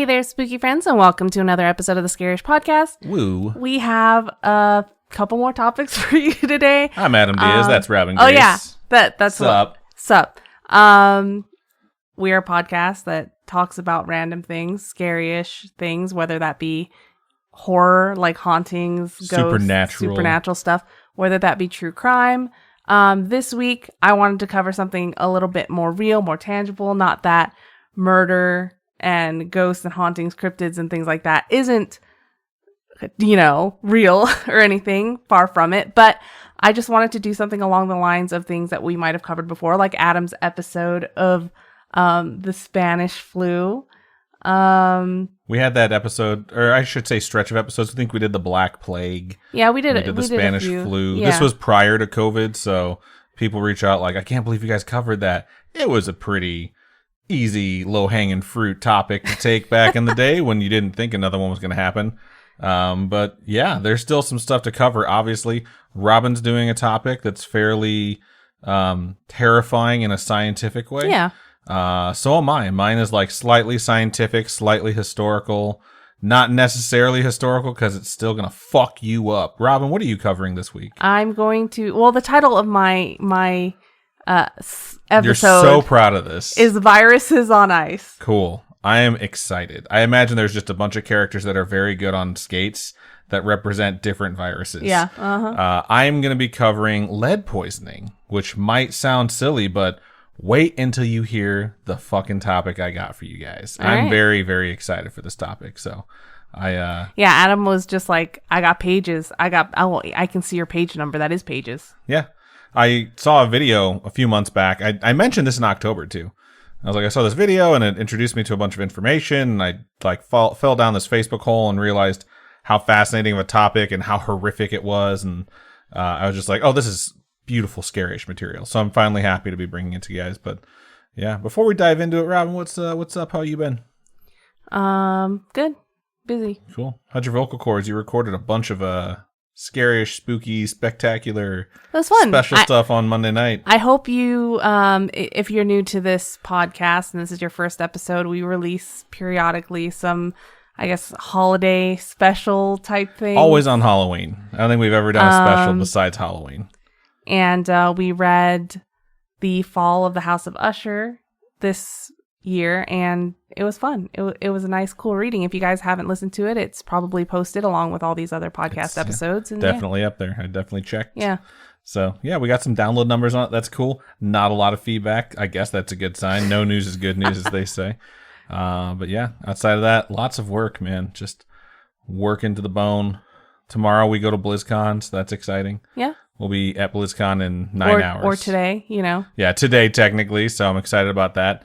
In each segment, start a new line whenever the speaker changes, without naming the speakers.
Hey there, spooky friends, and welcome to another episode of the Scaryish podcast.
Woo.
We have a couple more topics for you today.
I'm Adam Diaz. That's Robin Grace.
Oh, yeah. That's
Sup.
Sup. We're a podcast that talks about random things, scary-ish things, whether that be horror, like hauntings, ghosts, supernatural stuff, whether that be true crime. This week, I wanted to cover something a little bit more real, more tangible, not that murder and ghosts and hauntings, cryptids and things like that isn't, real or anything, far from it. But I just wanted to do something along the lines of things that we might have covered before, like Adam's episode of the Spanish flu.
We had that episode, or I should say stretch of episodes. I think we did the Black Plague.
Yeah, we did it.
We did the Spanish flu.
Yeah.
This was prior to COVID, so people reach out like, I can't believe you guys covered that. It was a pretty easy, low-hanging fruit topic to take back in the day when you didn't think another one was going to happen. But yeah, there's still some stuff to cover. Obviously, Robin's doing a topic that's fairly terrifying in a scientific way.
Yeah.
So am I. Mine is like slightly scientific, slightly historical, not necessarily historical because it's still going to fuck you up. Robin, what are you covering this week?
I'm going to, the title of my episode.
You're so proud of this.
Is Viruses on Ice.
Cool. I am excited. I imagine there's just a bunch of characters that are very good on skates that represent different viruses.
Yeah.
I'm going to be covering lead poisoning, which might sound silly, but wait until you hear the fucking topic I got for you guys.
All
I'm
right.
very, very excited for this topic. So
Yeah, Adam was just like, I got pages. I can see your page number. That is pages.
Yeah. I saw a video a few months back. I mentioned this in October too. I was like, I saw this video and it introduced me to a bunch of information. And I fell down this Facebook hole and realized how fascinating of a topic and how horrific it was. And I was just like, oh, this is beautiful, scary-ish material. So I'm finally happy to be bringing it to you guys. But yeah, before we dive into it, Robin, what's up? How you been?
Good. Busy.
Cool. How'd your vocal cords? You recorded a bunch of scary-ish, spooky, spectacular,
It was fun.
special stuff on Monday night.
I hope you, if you're new to this podcast and this is your first episode, we release periodically some, I guess, holiday special type thing.
Always on Halloween. I don't think we've ever done a special besides Halloween.
And we read The Fall of the House of Usher this year, and it was fun. It was a nice, cool reading. If you guys haven't listened to it, it's probably posted along with all these other podcast episodes. And
definitely up there. I definitely checked.
Yeah.
So, yeah, we got some download numbers on it. That's cool. Not a lot of feedback. I guess that's a good sign. No news is good news, as they say. But yeah, outside of that, lots of work, man. Just work into the bone. Tomorrow we go to BlizzCon, so that's exciting.
Yeah.
We'll be at BlizzCon in 9 hours.
Or today,
Yeah, today technically, so I'm excited about that.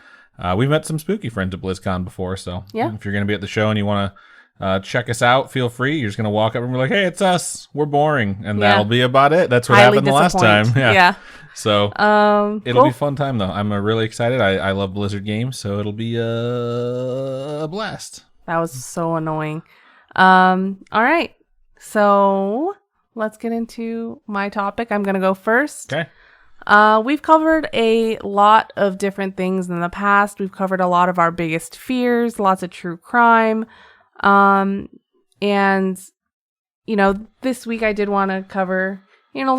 We've met some spooky friends at BlizzCon before, so
yeah.
If you're going to be at the show and you want to check us out, feel free. You're just going to walk up and be like, hey, it's us. We're boring. And that'll be about it. That's what happened the last time.
Yeah.
So it'll
cool.
be a fun time, though. I'm really excited. I love Blizzard games, so it'll be a blast.
That was so annoying. All right. So let's get into my topic. I'm going to go first.
Okay.
We've covered a lot of different things in the past. We've covered a lot of our biggest fears, lots of true crime. And, this week I did want to cover,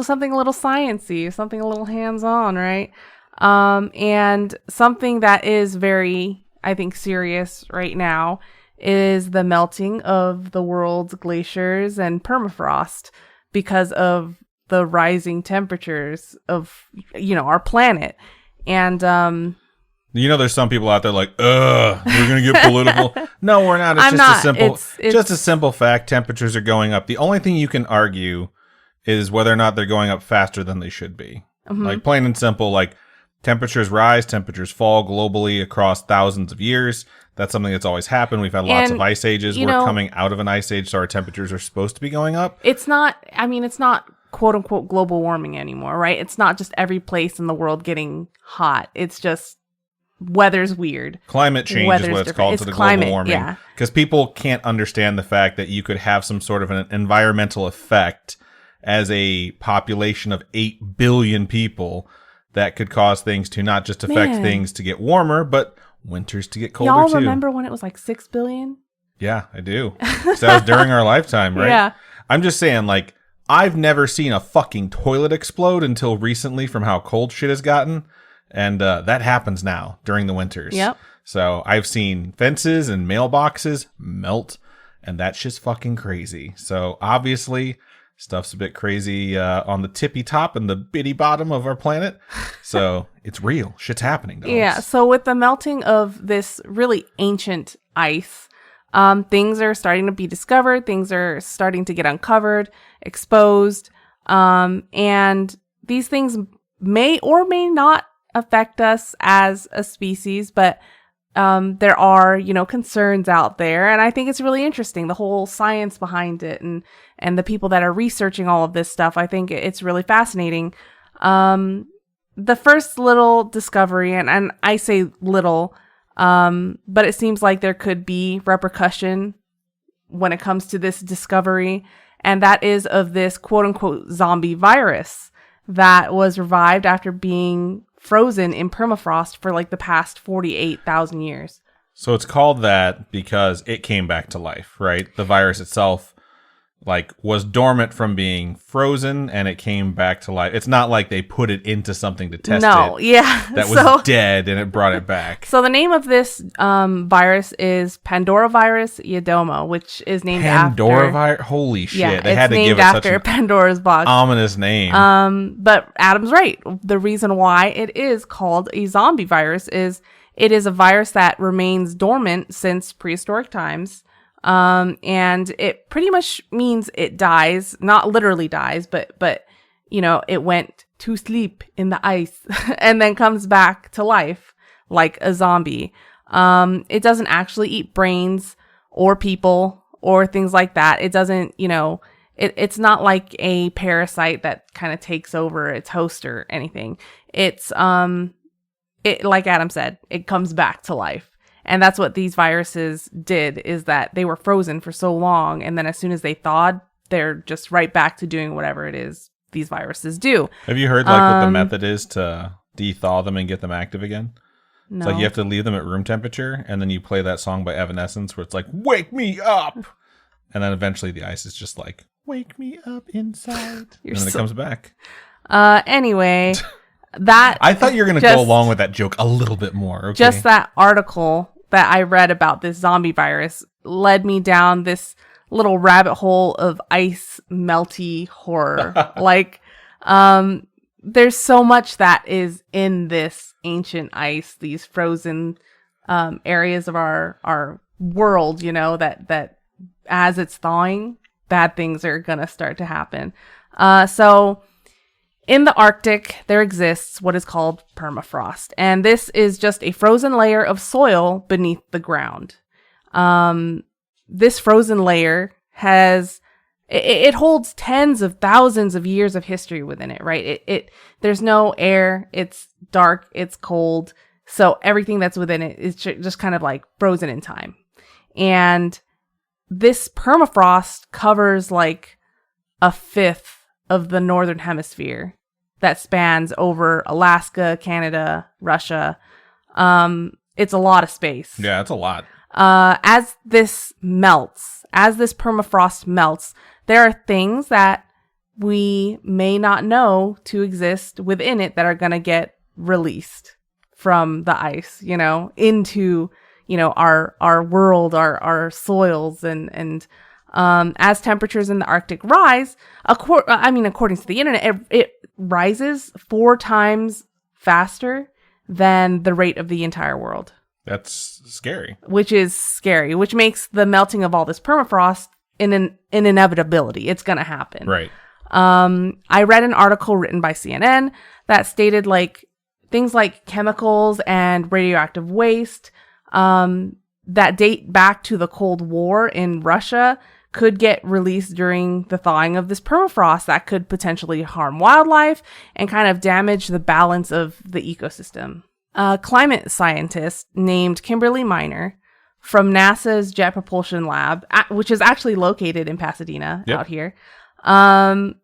something a little sciencey, something a little hands-on, right? And something that is very, I think, serious right now is the melting of the world's glaciers and permafrost because of the rising temperatures of, our planet. And,
there's some people out there like, we're going to get political. No, we're not. It's just a simple fact. Temperatures are going up. The only thing you can argue is whether or not they're going up faster than they should be. Mm-hmm. Like plain and simple, like temperatures rise, temperatures fall globally across thousands of years. That's something that's always happened. We've had lots of ice ages. We're coming out of an ice age, so our temperatures are supposed to be going up.
It's not quote unquote global warming anymore, right? It's not just every place in the world getting hot. It's just weather's weird.
Climate change is what it's called, to the global warming.
Yeah.
Because people can't understand the fact that you could have some sort of an environmental effect as a population of 8 billion people that could cause things to not just affect things to get warmer, but winters to get colder
Y'all
too.
remember when it was like 6 billion?
Yeah, I do. So that was during our lifetime, right?
Yeah.
I'm just saying, like, I've never seen a fucking toilet explode until recently from how cold shit has gotten. And that happens now during the winters.
Yep.
So I've seen fences and mailboxes melt, and that's just fucking crazy. So obviously, stuff's a bit crazy on the tippy top and the bitty bottom of our planet. So it's real. Shit's happening, dogs.
Yeah. So with the melting of this really ancient ice, things are starting to be discovered. Things are starting to get uncovered, exposed. And these things may or may not affect us as a species, but there are, concerns out there. And I think it's really interesting, the whole science behind it and the people that are researching all of this stuff. I think it's really fascinating. The first little discovery, and I say little, but it seems like there could be repercussion when it comes to this discovery. And that is of this quote unquote zombie virus that was revived after being frozen in permafrost for like the past 48,000 years.
So it's called that because it came back to life, right? The virus itself was dormant from being frozen and it came back to life. It's not like they put it into something to test it.
Yeah.
That was dead and it brought it back.
So the name of this virus is Pandoravirus Yedoma, which is named after...
Pandoravirus? Holy shit.
Yeah,
they had to give it such an
Pandora's box.
Ominous name.
But Adam's right. The reason why it is called a zombie virus is it is a virus that remains dormant since prehistoric times. And it pretty much means it dies, not literally dies, but, it went to sleep in the ice and then comes back to life like a zombie. It doesn't actually eat brains or people or things like that. It doesn't, it's not like a parasite that kind of takes over its host or anything. It's, like Adam said, it comes back to life. And that's what these viruses did, is that they were frozen for so long. And then as soon as they thawed, they're just right back to doing whatever it is these viruses do.
Have you heard what the method is to de-thaw them and get them active again?
No.
It's you have to leave them at room temperature, and then you play that song by Evanescence where it's like, wake me up! And then eventually the ice is just like, wake me up inside. And then it comes back.
Anyway... That
I thought you were going to go along with that joke a little bit more. Okay.
Just that article that I read about this zombie virus led me down this little rabbit hole of ice melty horror. There's so much that is in this ancient ice, these frozen areas of our world, that as it's thawing, bad things are going to start to happen. So in the Arctic, there exists what is called permafrost, and this is just a frozen layer of soil beneath the ground. This frozen layer it holds tens of thousands of years of history within it, right? There's no air, it's dark, it's cold, so everything that's within it is just kind of like frozen in time. And this permafrost covers like a fifth of the northern hemisphere that spans over Alaska, Canada, Russia. It's a lot of space.
Yeah, it's a lot.
As this permafrost melts, there are things that we may not know to exist within it that are going to get released from the ice, into, our world, our soils, and as temperatures in the Arctic rise, according to the internet, it rises 4 times faster than the rate of the entire world.
That's scary.
Which is scary, which makes the melting of all this permafrost an inevitability. It's going to happen.
Right.
I read an article written by CNN that stated things like chemicals and radioactive waste that date back to the Cold War in Russia could get released during the thawing of this permafrost that could potentially harm wildlife and kind of damage the balance of the ecosystem. A climate scientist named Kimberly Miner from NASA's Jet Propulsion Lab, which is actually located in Pasadena out here,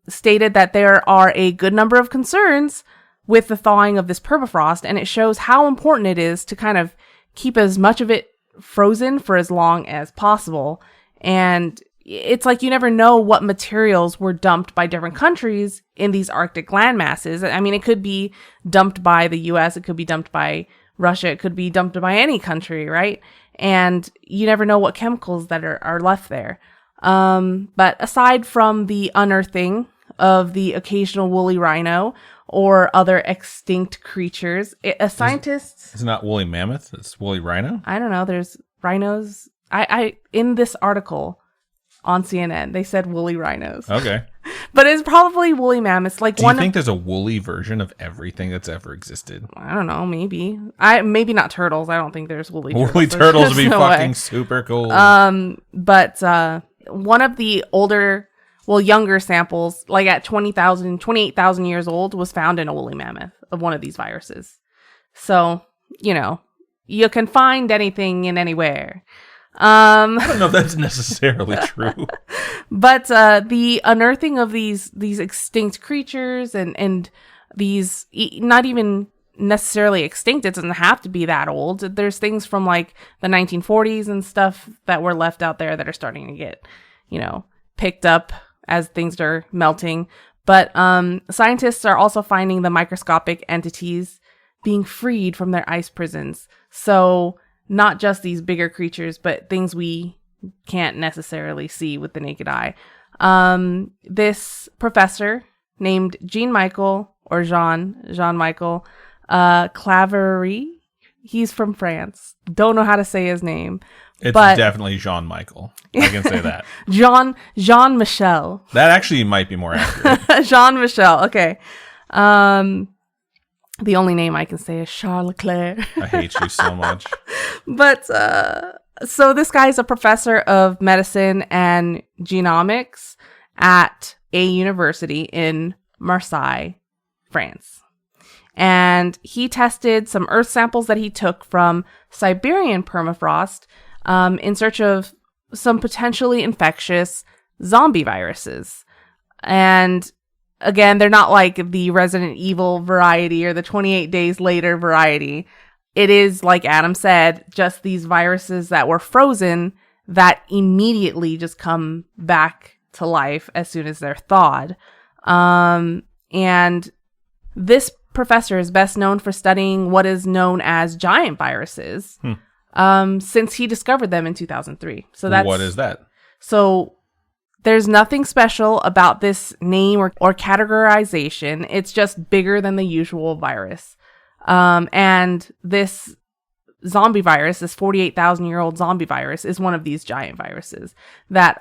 stated that there are a good number of concerns with the thawing of this permafrost, and it shows how important it is to kind of keep as much of it frozen for as long as possible. And it's like you never know what materials were dumped by different countries in these Arctic land masses. I mean, it could be dumped by the US, it could be dumped by Russia, it could be dumped by any country, right? And you never know what chemicals that are left there. But aside from the unearthing of the occasional woolly rhino or other extinct creatures, a scientist...
It's not woolly mammoth, it's woolly rhino?
I don't know, there's rhinos... I in this article on CNN, they said woolly rhinos.
Okay.
But it's probably woolly mammoths. Like,
do you think there's a woolly version of everything that's ever existed?
I don't know, maybe. Maybe not turtles. I don't think there's woolly turtles.
Woolly turtles would be fucking super cool.
But one of the younger samples, like at 28,000 years old, was found in a woolly mammoth of one of these viruses. So, you can find anything in anywhere.
I don't know if that's necessarily true.
But the unearthing of these extinct creatures and these not even necessarily extinct, it doesn't have to be that old. There's things from like the 1940s and stuff that were left out there that are starting to get, picked up as things are melting. But scientists are also finding the microscopic entities being freed from their ice prisons. So not just these bigger creatures, but things we can't necessarily see with the naked eye. This professor named Jean-Michel Claverie, he's from France. Don't know how to say his name.
It's definitely Jean-Michel. I can say that.
Jean-Michel.
That actually might be more accurate.
Jean-Michel. Okay. The only name I can say is Charles Leclerc.
I hate you so much.
But, so this guy is a professor of medicine and genomics at a university in Marseille, France. And he tested some earth samples that he took from Siberian permafrost in search of some potentially infectious zombie viruses. And again, they're not like the Resident Evil variety or the 28 Days Later variety. It is, like Adam said, just these viruses that were frozen that immediately just come back to life as soon as they're thawed. And this professor is best known for studying what is known as giant viruses, since he discovered them in 2003. So
what is that?
So there's nothing special about this name or categorization. It's just bigger than the usual virus. And this zombie virus, this 48,000-year-old zombie virus, is one of these giant viruses that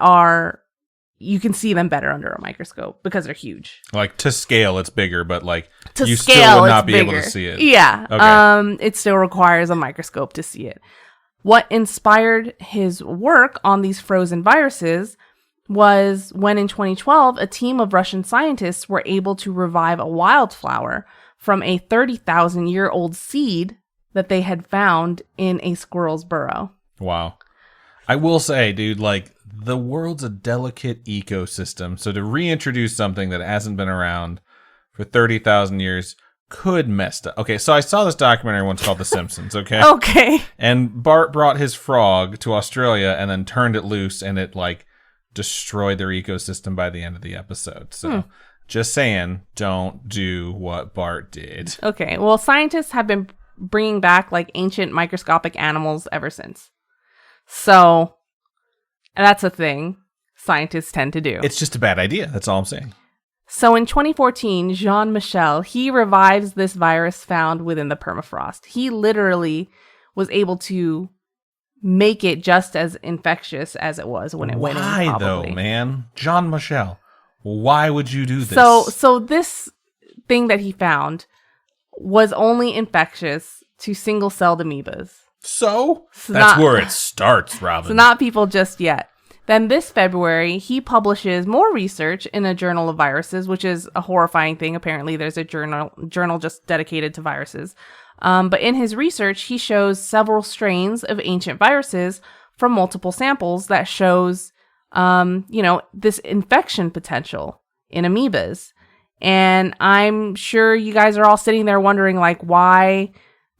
you can see them better under a microscope because they're huge.
Like, to scale, it's bigger, but like, you still would not be able to see it.
Yeah.
Okay.
It still requires a microscope to see it. What inspired his work on these frozen viruses was when in 2012, a team of Russian scientists were able to revive a wildflower from a 30,000-year-old seed that they had found in a squirrel's burrow.
Wow. I will say, dude, like, the world's a delicate ecosystem, so to reintroduce something that hasn't been around for 30,000 years could mess up. Okay, so I saw this documentary once called The Simpsons, okay?
Okay.
And Bart brought his frog to Australia and then turned it loose, and it, like, destroyed their ecosystem by the end of the episode. So just saying, don't do what Bart did.
Okay, well, scientists have been bringing back like ancient microscopic animals ever since. So that's a thing scientists tend to do.
It's just a bad idea. That's all I'm saying.
So in 2014, Jean-Michel, he revives this virus found within the permafrost. He literally was able to make it just as infectious as it was when it went in.
Why though, man? Jean-Michel, why would you do this?
So this thing that he found was only infectious to single-celled amoebas.
So that's where it starts, Robin.
So not people just yet. Then this February, he publishes more research in a journal of viruses, which is a horrifying thing. Apparently, there's a journal just dedicated to viruses. But in his research, he shows several strains of ancient viruses from multiple samples that shows, this infection potential in amoebas. And I'm sure you guys are all sitting there wondering, like, why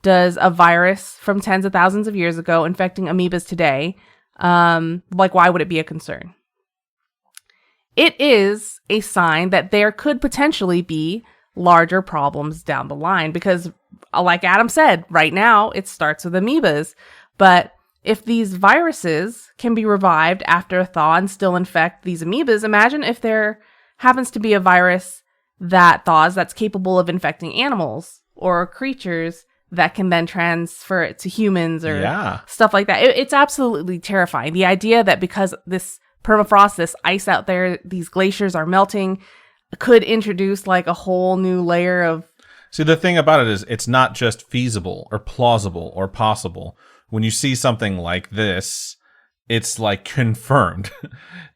does a virus from tens of thousands of years ago infecting amoebas today, why would it be a concern? It is a sign that there could potentially be larger problems down the line because, like Adam said, right now it starts with amoebas. But if these viruses can be revived after a thaw and still infect these amoebas, imagine if there happens to be a virus that thaws that's capable of infecting animals or creatures that can then transfer it to humans or stuff like that. It's absolutely terrifying. The idea that because this permafrost, this ice out there, these glaciers are melting, could introduce like a whole new layer of...
See, the thing about it is it's not just feasible or plausible or possible. When you see something like this, it's like confirmed.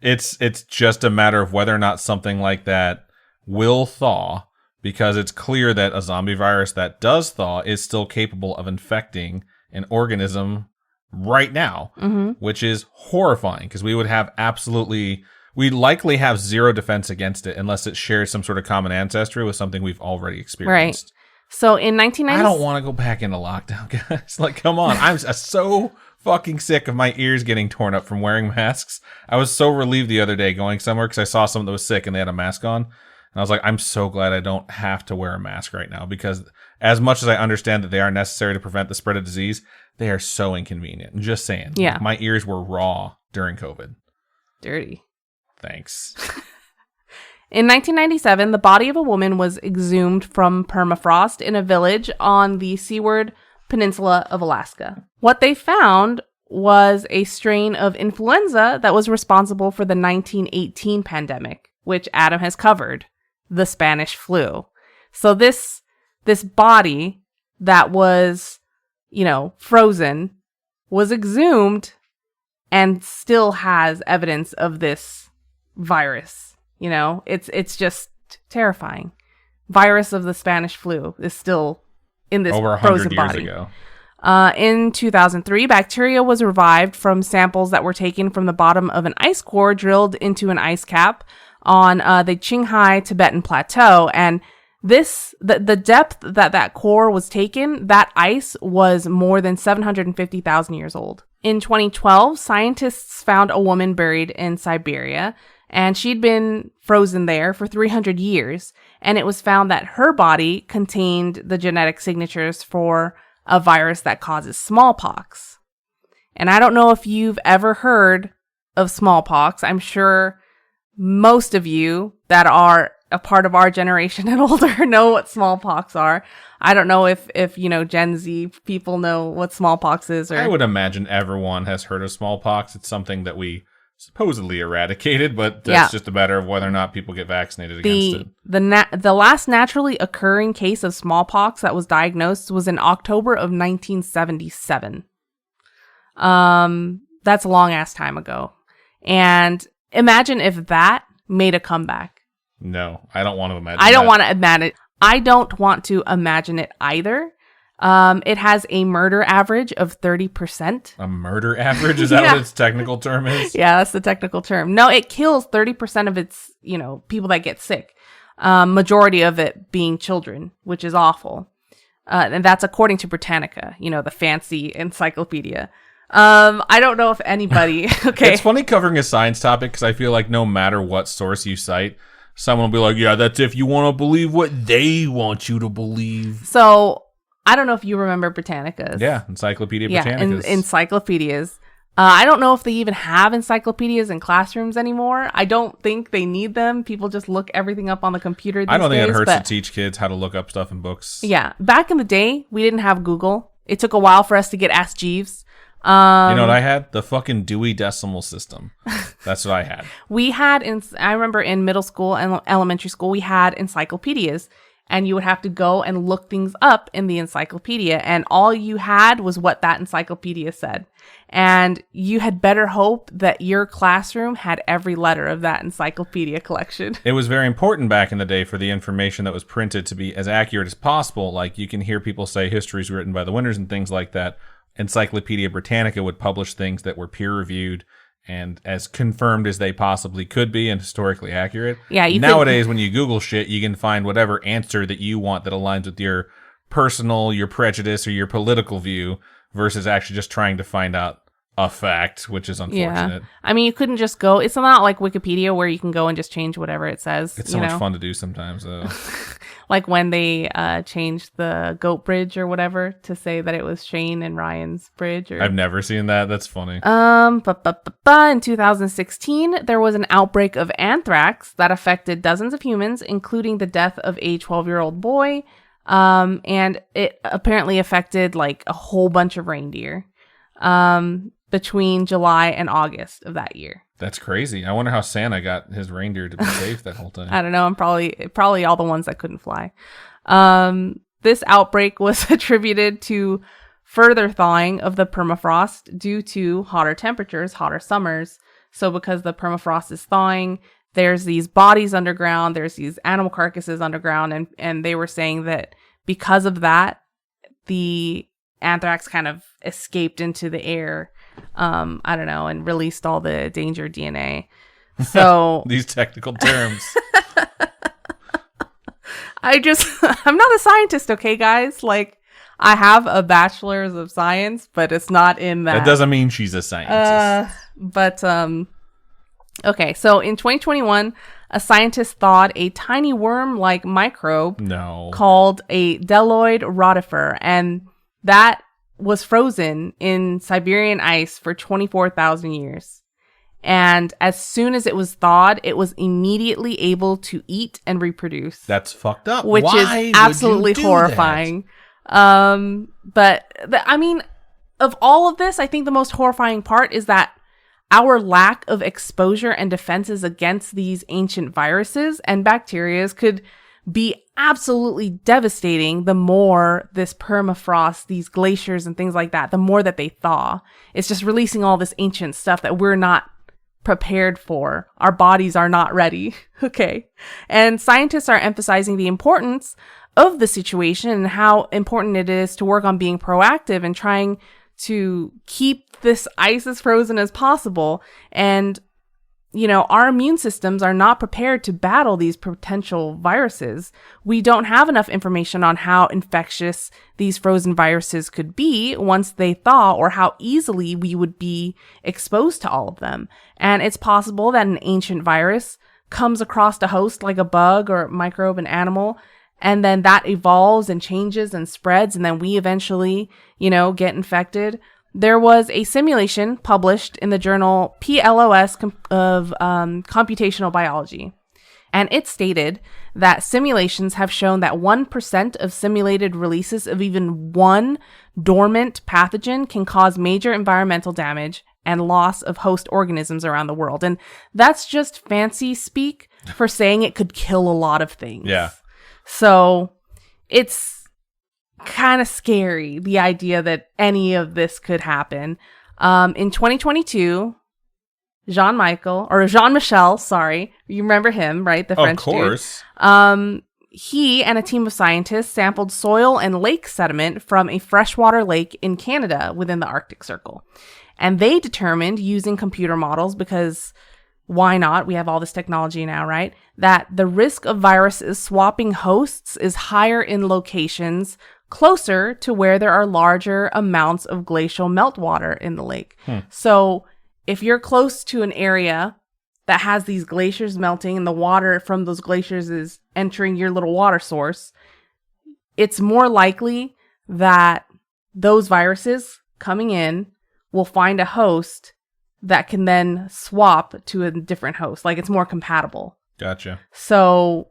It's just a matter of whether or not something like that will thaw, because it's clear that a zombie virus that does thaw is still capable of infecting an organism right now, which is horrifying because we'd likely have zero defense against it unless it shares some sort of common ancestry with something we've already experienced.
Right. So in 1990,
I don't want to go back into lockdown, guys. Like, come on. I'm so fucking sick of my ears getting torn up from wearing masks. I was so relieved the other day going somewhere because I saw someone that was sick and they had a mask on. And I was like, I'm so glad I don't have to wear a mask right now because as much as I understand that they are necessary to prevent the spread of disease, they are so inconvenient. I'm just saying.
Yeah.
My ears were raw during COVID.
Dirty.
Thanks.
In 1997, the body of a woman was exhumed from permafrost in a village on the Seaward Peninsula of Alaska. What they found was a strain of influenza that was responsible for the 1918 pandemic, which Adam has covered, the Spanish flu. So this body that was, frozen was exhumed and still has evidence of this virus. It's just terrifying. Virus of the Spanish flu is still in this
over 100
frozen
years
body.
Ago.
In 2003, bacteria was revived from samples that were taken from the bottom of an ice core drilled into an ice cap on the Qinghai Tibetan Plateau. And the depth that core was taken, that ice was more than 750,000 years old. In 2012, scientists found a woman buried in Siberia, and she'd been frozen there for 300 years. And it was found that her body contained the genetic signatures for a virus that causes smallpox. And I don't know if you've ever heard of smallpox. I'm sure most of you that are a part of our generation and older know what smallpox are. I don't know if Gen Z people know what smallpox is.
I would imagine everyone has heard of smallpox. It's something that we supposedly eradicated, but that's just a matter of whether or not people get vaccinated against it.
The last naturally occurring case of smallpox that was diagnosed was in October of 1977. That's a long ass time ago. And imagine if that made a comeback.
No, I don't want to imagine.
I don't want to imagine. I don't want to imagine it either. It has a murder average of 30%.
A murder average? Is that what its technical term is?
Yeah, that's the technical term. No, it kills 30% of its, people that get sick. Majority of it being children, which is awful. And that's according to Britannica, the fancy encyclopedia. I don't know if anybody... Okay.
It's funny covering a science topic because I feel like no matter what source you cite, someone will be like, yeah, that's if you want to believe what they want you to believe.
So... I don't know if you remember Britannicas.
Yeah, Encyclopedia Britannicas.
Encyclopedias. I don't know if they even have encyclopedias in classrooms anymore. I don't think they need them. People just look everything up on the computer these days.
I don't think it hurts to teach kids how to look up stuff in books.
Yeah. Back in the day, we didn't have Google. It took a while for us to get Ask Jeeves.
You know what I had? The fucking Dewey Decimal System. That's what I had.
I remember in middle school and elementary school, we had encyclopedias. And you would have to go and look things up in the encyclopedia. And all you had was what that encyclopedia said. And you had better hope that your classroom had every letter of that encyclopedia collection.
It was very important back in the day for the information that was printed to be as accurate as possible. Like you can hear people say history's written by the winners and things like that. Encyclopedia Britannica would publish things that were peer-reviewed and as confirmed as they possibly could be and historically accurate.
Yeah.
Nowadays, when you Google shit, you can find whatever answer that you want that aligns with your personal, your prejudice, or your political view versus actually just trying to find out a fact, which is unfortunate.
Yeah. I mean, you couldn't just go. It's not like Wikipedia where you can go and just change whatever it says.
It's so much fun to do sometimes, though.
Like when they changed the goat bridge or whatever to say that it was Shane and Ryan's bridge.
I've never seen that. That's funny.
In 2016, there was an outbreak of anthrax that affected dozens of humans, including the death of a 12-year-old boy. And it apparently affected like a whole bunch of reindeer. Between July and August of that year.
That's crazy. I wonder how Santa got his reindeer to be safe that whole time.
I don't know. I'm probably all the ones that couldn't fly. This outbreak was attributed to further thawing of the permafrost due to hotter temperatures, hotter summers. So because the permafrost is thawing, there's these bodies underground, there's these animal carcasses underground, and they were saying that because of that, the anthrax kind of escaped into the air, I don't know, and released all the danger DNA. So
these technical terms.
I'm not a scientist, okay, guys? Like, I have a bachelor's of science, but it's not in that.
That doesn't mean she's a scientist.
Okay, so in 2021, a scientist thawed a tiny worm-like microbe called a Deloid rotifer, and that was frozen in Siberian ice for 24,000 years. And as soon as it was thawed, it was immediately able to eat and reproduce.
That's fucked up.
Which is absolutely horrifying. I mean, of all of this, I think the most horrifying part is that our lack of exposure and defenses against these ancient viruses and bacteria could be absolutely devastating the more this permafrost, these glaciers and things like that, the more that they thaw. It's just releasing all this ancient stuff that we're not prepared for. Our bodies are not ready. Okay. And scientists are emphasizing the importance of the situation and how important it is to work on being proactive and trying to keep this ice as frozen as possible. And you know, our immune systems are not prepared to battle these potential viruses. We don't have enough information on how infectious these frozen viruses could be once they thaw, or how easily we would be exposed to all of them. And it's possible that an ancient virus comes across a host like a bug or microbe, an animal, and then that evolves and changes and spreads, and then we eventually, you know, get infected. There was a simulation published in the journal PLOS of Computational Biology, and it stated that simulations have shown that 1% of simulated releases of even one dormant pathogen can cause major environmental damage and loss of host organisms around the world. And that's just fancy speak for saying it could kill a lot of things.
Yeah.
So it's kind of scary, the idea that any of this could happen. In 2022, Jean-Michel, sorry, you remember him, right? The French dude. Of course. He and a team of scientists sampled soil and lake sediment from a freshwater lake in Canada within the Arctic Circle. And they determined, using computer models, because why not? We have all this technology now, right? That the risk of viruses swapping hosts is higher in locations closer to where there are larger amounts of glacial meltwater in the lake. So if you're close to an area that has these glaciers melting and the water from those glaciers is entering your little water source, it's more likely that those viruses coming in will find a host that can then swap to a different host. Like, it's more compatible.
Gotcha.
So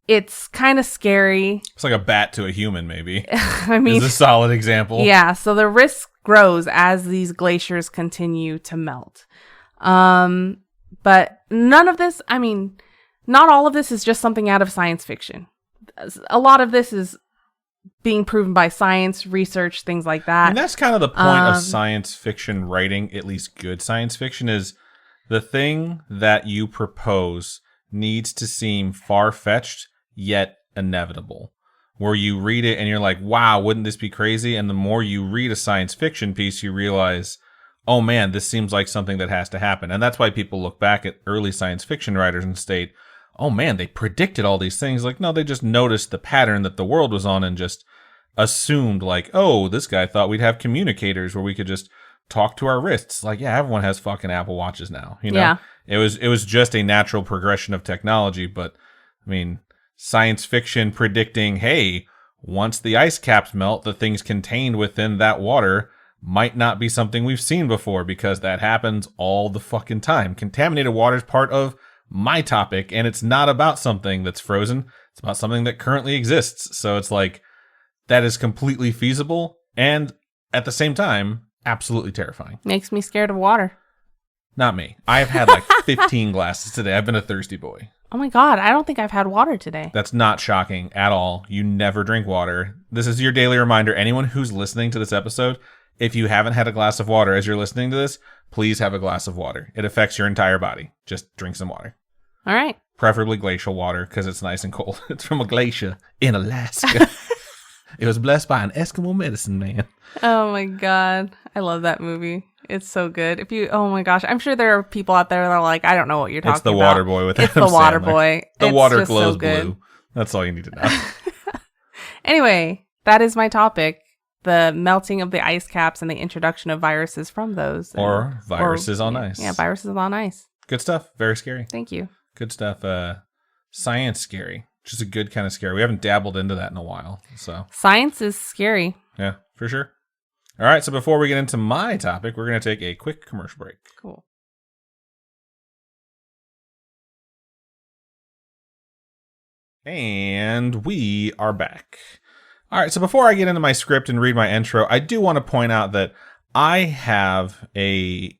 it's kind of scary.
It's like a bat to a human, maybe.
I mean,
it's a solid example.
Yeah. So the risk grows as these glaciers continue to melt. But none of this, I mean, not all of this is just something out of science fiction. A lot of this is being proven by science, research, things like that.
And that's kind of the point of science fiction writing, at least good science fiction, is the thing that you propose needs to seem far-fetched, yet inevitable. Where you read it and you're like, wow, wouldn't this be crazy? And the more you read a science fiction piece, you realize, oh man, this seems like something that has to happen. And that's why people look back at early science fiction writers and state, oh man, they predicted all these things. Like, no, they just noticed the pattern that the world was on and just assumed like, oh, this guy thought we'd have communicators where we could just talk to our wrists. Like, yeah, everyone has fucking Apple Watches now. You know,
yeah.
It was just a natural progression of technology. But I mean, science fiction predicting, hey, once the ice caps melt, the things contained within that water might not be something we've seen before, because that happens all the fucking time. Contaminated water is part of my topic, and it's not about something that's frozen. It's about something that currently exists. So it's like, that is completely feasible, and at the same time, absolutely terrifying.
Makes me scared of water.
Not me. I've had like 15 glasses today. I've been a thirsty boy.
Oh my God, I don't think I've had water today.
That's not shocking at all. You never drink water. This is your daily reminder. Anyone who's listening to this episode, if you haven't had a glass of water as you're listening to this, please have a glass of water. It affects your entire body. Just drink some water.
All right.
Preferably glacial water, because it's nice and cold. It's from a glacier in Alaska. It was blessed by an Eskimo medicine man.
Oh my God. I love that movie. It's so good. Oh my gosh. I'm sure there are people out there that are like, I don't know what you're talking about.
It's the Water Boy with
It's
Adam
the Water
Sandler.
Boy.
The
It's
water
just
glows
so good.
blue. That's all you need to know.
Anyway, that is my topic. The melting of the ice caps and the introduction of viruses from those.
Or viruses on ice.
Yeah, viruses on ice.
Good stuff. Very scary.
Thank you.
Good stuff. Science scary. Which is a good kind of scary. We haven't dabbled into that in a while. So
science is scary.
Yeah, for sure. All right, so before we get into my topic, we're going to take a quick commercial break.
Cool.
And we are back. All right, so before I get into my script and read my intro, I do want to point out that I have a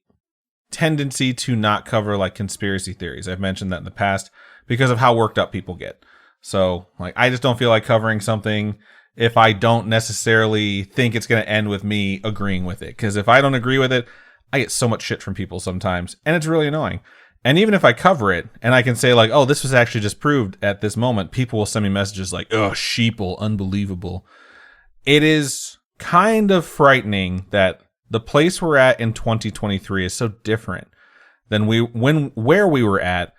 tendency to not cover like conspiracy theories. I've mentioned that in the past because of how worked up people get. So, like, I just don't feel like covering something if I don't necessarily think it's going to end with me agreeing with it. Because if I don't agree with it, I get so much shit from people sometimes, and it's really annoying. And even if I cover it, and I can say, like, oh, this was actually just proved at this moment, people will send me messages like, oh, sheeple, unbelievable. It is kind of frightening that the place we're at in 2023 is so different than where we were at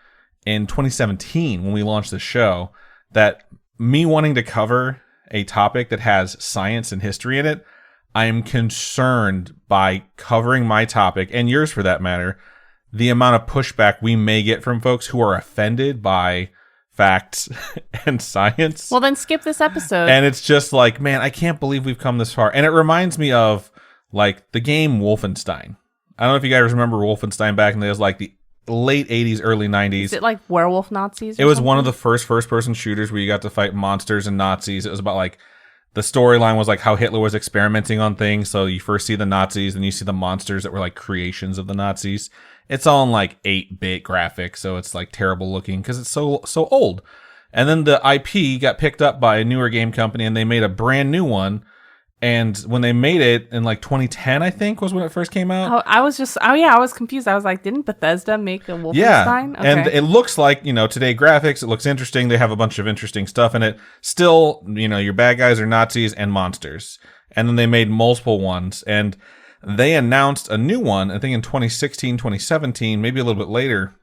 in 2017 when we launched the show, that me wanting to cover a topic that has science and history in it, I am concerned by covering my topic, and yours for that matter, the amount of pushback we may get from folks who are offended by facts and science.
Well, then skip this episode.
And it's just like, man, I can't believe we've come this far. And it reminds me of like the game Wolfenstein. I don't know if you guys remember Wolfenstein back in the days, like the late 80s, early 90s.
Is it like werewolf Nazis?
It was one of the first-person shooters where you got to fight monsters and Nazis. It was about like, the storyline was like how Hitler was experimenting on things. So you first see the Nazis, then you see the monsters that were like creations of the Nazis. It's all in like 8-bit graphics, so it's like terrible looking because it's so old. And then the IP got picked up by a newer game company, and they made a brand new one. And when they made it in like 2010, I think was when it first came out.
I was confused. I was like, didn't Bethesda make a Wolfenstein?
Yeah, okay. And it looks like, today graphics, it looks interesting. They have a bunch of interesting stuff in it. Still, your bad guys are Nazis and monsters. And then they made multiple ones. And they announced a new one, I think in 2016, 2017, maybe a little bit later.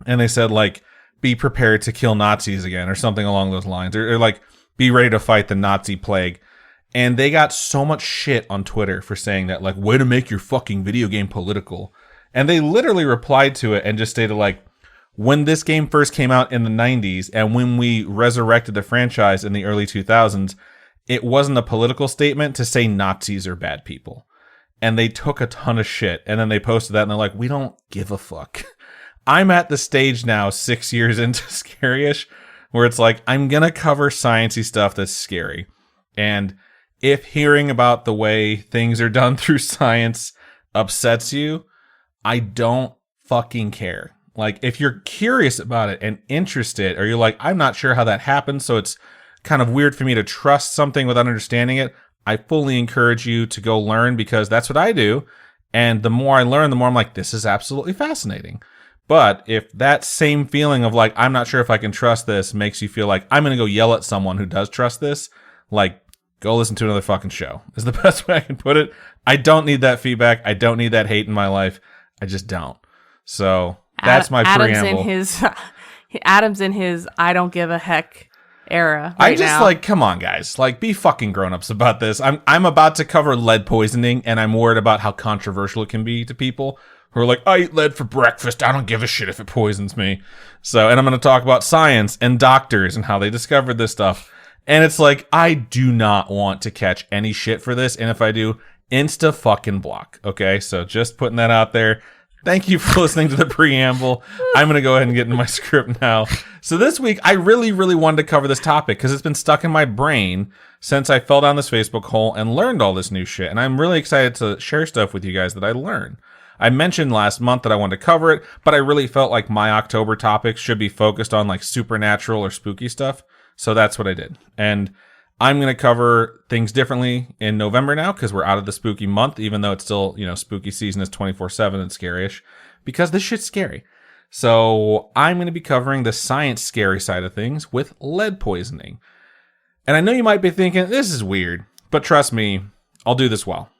And they said, like, be prepared to kill Nazis again or something along those lines. Or like, be ready to fight the Nazi plague. And they got so much shit on Twitter for saying that, like, way to make your fucking video game political. And they literally replied to it and just stated, like, when this game first came out in the 90s and when we resurrected the franchise in the early 2000s, it wasn't a political statement to say Nazis are bad people. And they took a ton of shit. And then they posted that and they're like, we don't give a fuck. I'm at the stage now, 6 years into Scaryish, where it's like, I'm going to cover sciencey stuff that's scary. And if hearing about the way things are done through science upsets you, I don't fucking care. Like, if you're curious about it and interested, or you're like, I'm not sure how that happened, so it's kind of weird for me to trust something without understanding it, I fully encourage you to go learn, because that's what I do. And the more I learn, the more I'm like, this is absolutely fascinating. But if that same feeling of like, I'm not sure if I can trust this makes you feel like I'm going to go yell at someone who does trust this, like, go listen to another fucking show is the best way I can put it. I don't need that feedback. I don't need that hate in my life. I just don't. So that's my preamble.
Adam's in his I don't give a heck era.
I just like, come on, guys, like, be fucking grown-ups about this. I'm about to cover lead poisoning, and I'm worried about how controversial it can be to people who are like, I eat lead for breakfast. I don't give a shit if it poisons me. So, and I'm going to talk about science and doctors and how they discovered this stuff. And it's like, I do not want to catch any shit for this. And if I do, insta fucking block. Okay. So just putting that out there. Thank you for listening to the preamble. I'm going to go ahead and get into my script now. So this week, I really, really wanted to cover this topic because it's been stuck in my brain since I fell down this Facebook hole and learned all this new shit. And I'm really excited to share stuff with you guys that I learned. I mentioned last month that I wanted to cover it, but I really felt like my October topics should be focused on like supernatural or spooky stuff. So that's what I did. And I'm going to cover things differently in November now because we're out of the spooky month, even though it's still, spooky season is 24/7 and Scaryish because this shit's scary. So I'm going to be covering the science scary side of things with lead poisoning. And I know you might be thinking, this is weird, but trust me, I'll do this well.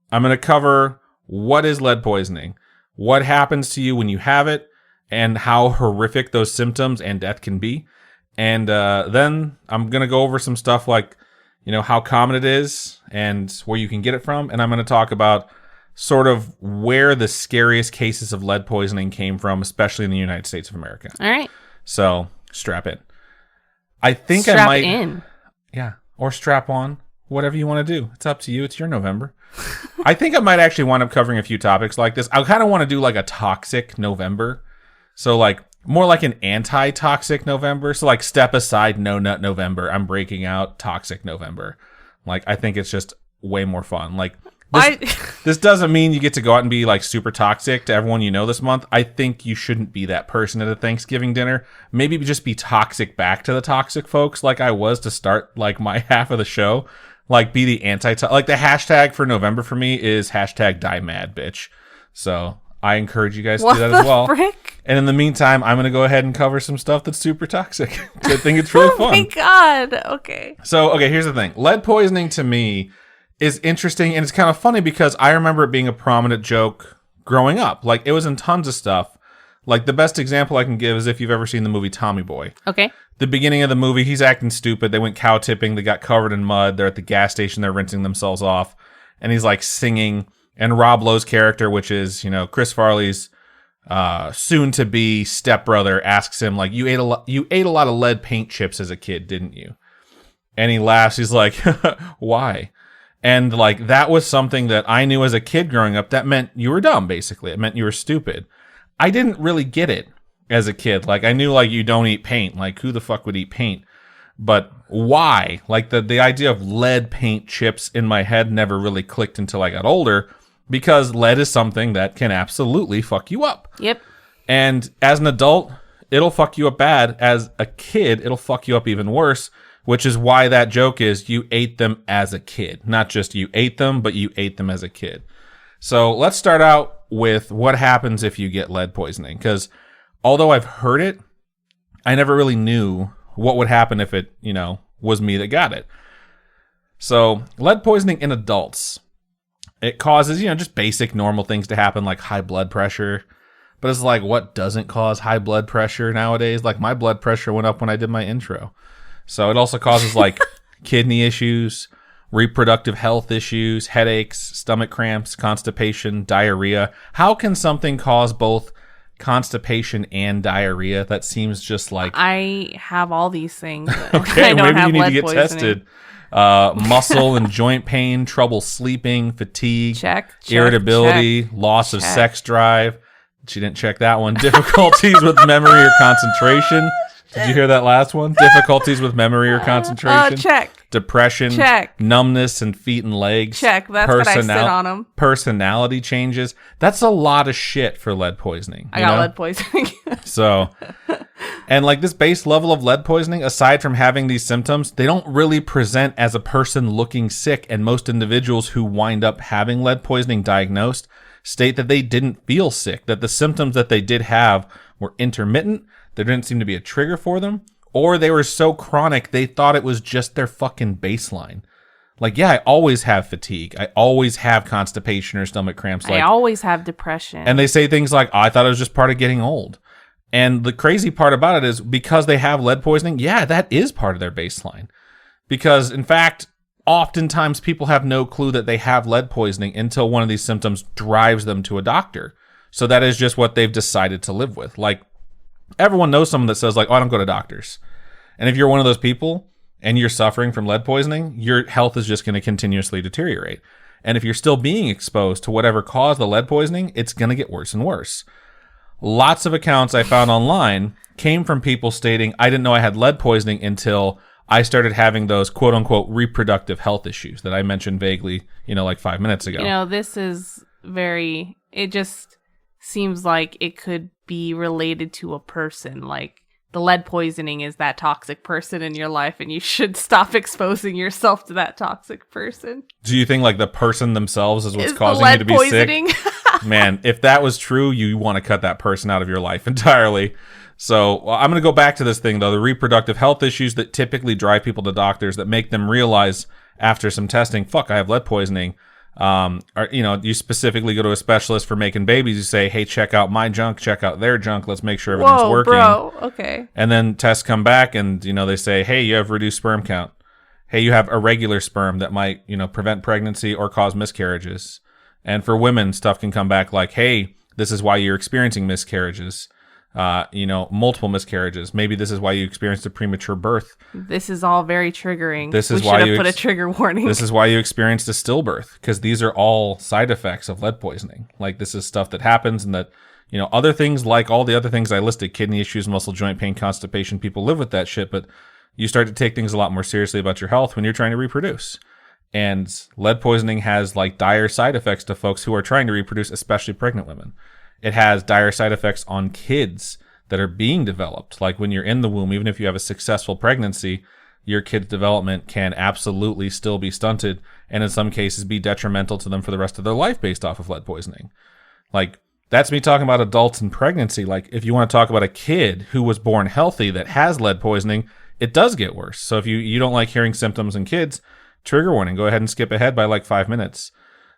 I'm going to cover what is lead poisoning, what happens to you when you have it, and how horrific those symptoms and death can be. And then I'm going to go over some stuff like, how common it is and where you can get it from. And I'm going to talk about sort of where the scariest cases of lead poisoning came from, especially in the United States of America.
All right.
So strap in. I think
strap
I might.
in.
Yeah. Or strap on. Whatever you want to do. It's up to you. It's your November. I think I might actually wind up covering a few topics like this. I kind of want to do like a toxic November. So like, more like an anti-toxic November. So like step aside, no nut November. I'm breaking out toxic November. Like I think it's just way more fun. Like this doesn't mean you get to go out and be like super toxic to everyone you know this month. I think you shouldn't be that person at a Thanksgiving dinner. Maybe just be toxic back to the toxic folks like I was to start like my half of the show. Like be the like the hashtag for November for me is hashtag die mad bitch. So I encourage you guys to do that as well.
Frick?
And in the meantime, I'm going to go ahead and cover some stuff that's super toxic. I think it's really fun.
Oh my God. Okay.
So, here's the thing. Lead poisoning to me is interesting, and it's kind of funny because I remember it being a prominent joke growing up. Like, it was in tons of stuff. Like, the best example I can give is if you've ever seen the movie Tommy Boy.
Okay.
The beginning of the movie, he's acting stupid. They went cow tipping. They got covered in mud. They're at the gas station. They're rinsing themselves off. And he's, like, singing. And Rob Lowe's character, which is, Chris Farley's soon-to-be stepbrother, asks him, like, you ate a lot of lead paint chips as a kid, didn't you? And he laughs. He's like, why? And, like, that was something that I knew as a kid growing up. That meant you were dumb, basically. It meant you were stupid. I didn't really get it as a kid. Like, I knew, like, you don't eat paint. Like, who the fuck would eat paint? But why? Like, the idea of lead paint chips in my head never really clicked until I got older. Because lead is something that can absolutely fuck you up.
Yep.
And as an adult, it'll fuck you up bad. As a kid, it'll fuck you up even worse, which is why that joke is you ate them as a kid. Not just you ate them, but you ate them as a kid. So let's start out with what happens if you get lead poisoning. Because although I've heard it, I never really knew what would happen if it, was me that got it. So lead poisoning in adults. It causes, just basic normal things to happen like high blood pressure. But it's like, what doesn't cause high blood pressure nowadays? Like my blood pressure went up when I did my intro. So it also causes like kidney issues, reproductive health issues, headaches, stomach cramps, constipation, diarrhea. How can something cause both constipation and diarrhea? That seems just like...
I have all these things.
Okay, maybe you need to get tested. Muscle and joint pain, trouble sleeping, fatigue, irritability, loss of sex drive. She didn't check that one. Difficulties with memory or concentration. Did you hear that last one? Difficulties with memory or concentration.
Check.
Depression.
Check.
Numbness in feet and legs.
Check. That's what I sit on them.
Personality changes. That's a lot of shit for lead poisoning.
I got lead poisoning.
So, and like this base level of lead poisoning, aside from having these symptoms, they don't really present as a person looking sick. And most individuals who wind up having lead poisoning diagnosed state that they didn't feel sick, that the symptoms that they did have were intermittent. There didn't seem to be a trigger for them, or they were so chronic they thought it was just their fucking baseline. Like, yeah, I always have fatigue. I always have constipation or stomach cramps.
I always have depression.
And they say things like, oh, I thought it was just part of getting old. And the crazy part about it is because they have lead poisoning, yeah, that is part of their baseline. Because, in fact, oftentimes people have no clue that they have lead poisoning until one of these symptoms drives them to a doctor. So that is just what they've decided to live with. Like, everyone knows someone that says, like, oh, I don't go to doctors. And if you're one of those people and you're suffering from lead poisoning, your health is just going to continuously deteriorate. And if you're still being exposed to whatever caused the lead poisoning, it's going to get worse and worse. Lots of accounts I found online came from people stating, I didn't know I had lead poisoning until I started having those quote unquote reproductive health issues that I mentioned vaguely, like 5 minutes ago.
This is it just seems like it could be related to a person. Like the lead poisoning is that toxic person in your life and you should stop exposing yourself to that toxic person.
Do you think like the person themselves is what's causing you to be poisoning? Sick? Man, if that was true, you want to cut that person out of your life entirely. So I'm going to go back to this thing, though. The reproductive health issues that typically drive people to doctors that make them realize after some testing, fuck, I have lead poisoning. You specifically go to a specialist for making babies. You say, hey, check out my junk, check out their junk. Let's make sure everything's working.
Bro, okay.
And then tests come back and, they say, hey, you have reduced sperm count. Hey, you have irregular sperm that might, prevent pregnancy or cause miscarriages. And for women, stuff can come back like, hey, this is why you're experiencing miscarriages. Multiple miscarriages. Maybe this is why you experienced a premature birth.
This is all very triggering.
We should have
put a trigger warning.
This is why you experienced a stillbirth, because these are all side effects of lead poisoning. Like this is stuff that happens and that, other things like all the other things I listed, kidney issues, muscle joint pain, constipation, people live with that shit, but you start to take things a lot more seriously about your health when you're trying to reproduce. And lead poisoning has like dire side effects to folks who are trying to reproduce, especially pregnant women. It has dire side effects on kids that are being developed. Like when you're in the womb, even if you have a successful pregnancy, your kid's development can absolutely still be stunted and in some cases be detrimental to them for the rest of their life based off of lead poisoning. Like that's me talking about adults in pregnancy. Like if you want to talk about a kid who was born healthy that has lead poisoning, it does get worse. So if you don't like hearing symptoms in kids, trigger warning, go ahead and skip ahead by like 5 minutes.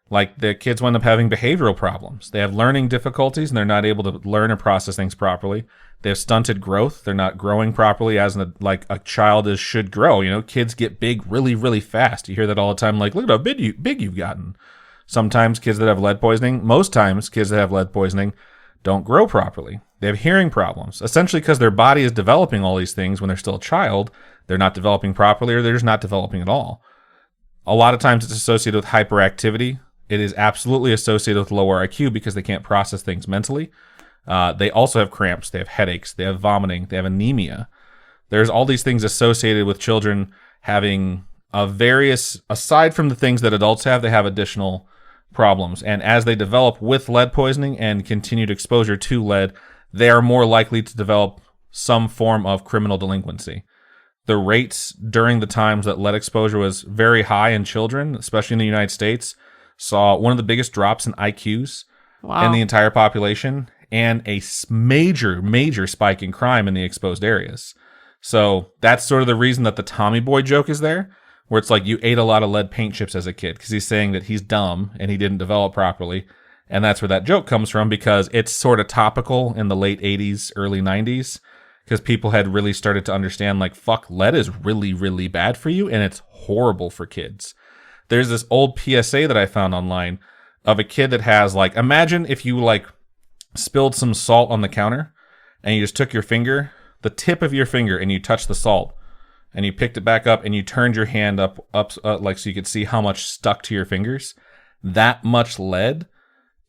Like the kids wind up having behavioral problems. They have learning difficulties and they're not able to learn and process things properly. They have stunted growth. They're not growing properly as a child should grow. Kids get big really, really fast. You hear that all the time. Like, look at how big you've gotten. Sometimes kids that have lead poisoning, most times kids that have lead poisoning don't grow properly. They have hearing problems, essentially because their body is developing all these things when they're still a child. They're not developing properly or they're just not developing at all. A lot of times it's associated with hyperactivity. It is absolutely associated with lower IQ because they can't process things mentally. They also have cramps. They have headaches. They have vomiting. They have anemia. There's all these things associated with children having aside from the things that adults have, they have additional problems. And as they develop with lead poisoning and continued exposure to lead, they are more likely to develop some form of criminal delinquency. The rates during the times that lead exposure was very high in children, especially in the United States, saw one of the biggest drops in IQs in the entire population and a major, major spike in crime in the exposed areas. So that's sort of the reason that the Tommy Boy joke is there, where it's like you ate a lot of lead paint chips as a kid because he's saying that he's dumb and he didn't develop properly. And that's where that joke comes from because it's sort of topical in the late 80s, early 90s. Because people had really started to understand, like, fuck, lead is really, really bad for you, and it's horrible for kids. There's this old PSA that I found online of a kid that has, like, imagine if you, like, spilled some salt on the counter, and you just took your finger, the tip of your finger, and you touched the salt, and you picked it back up, and you turned your hand up like, so you could see how much stuck to your fingers. That much lead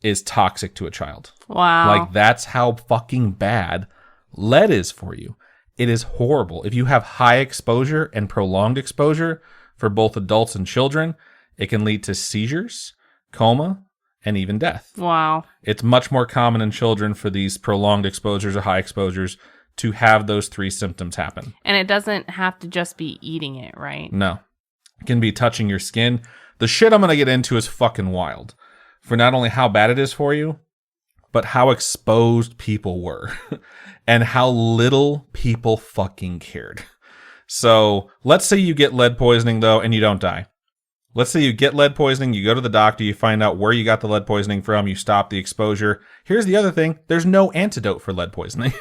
is toxic to a child.
Wow.
Like, that's how fucking bad lead is for you. It is horrible. If you have high exposure and prolonged exposure for both adults and children, it can lead to seizures, coma, and even death.
Wow.
It's much more common in children for these prolonged exposures or high exposures to have those three symptoms happen.
And it doesn't have to just be eating it, right?
No. It can be touching your skin. The shit I'm going to get into is fucking wild. For not only how bad it is for you, but how exposed people were and how little people fucking cared. So let's say you get lead poisoning, though, and you don't die. Let's say you get lead poisoning, you go to the doctor, you find out where you got the lead poisoning from, you stop the exposure. Here's the other thing. There's no antidote for lead poisoning.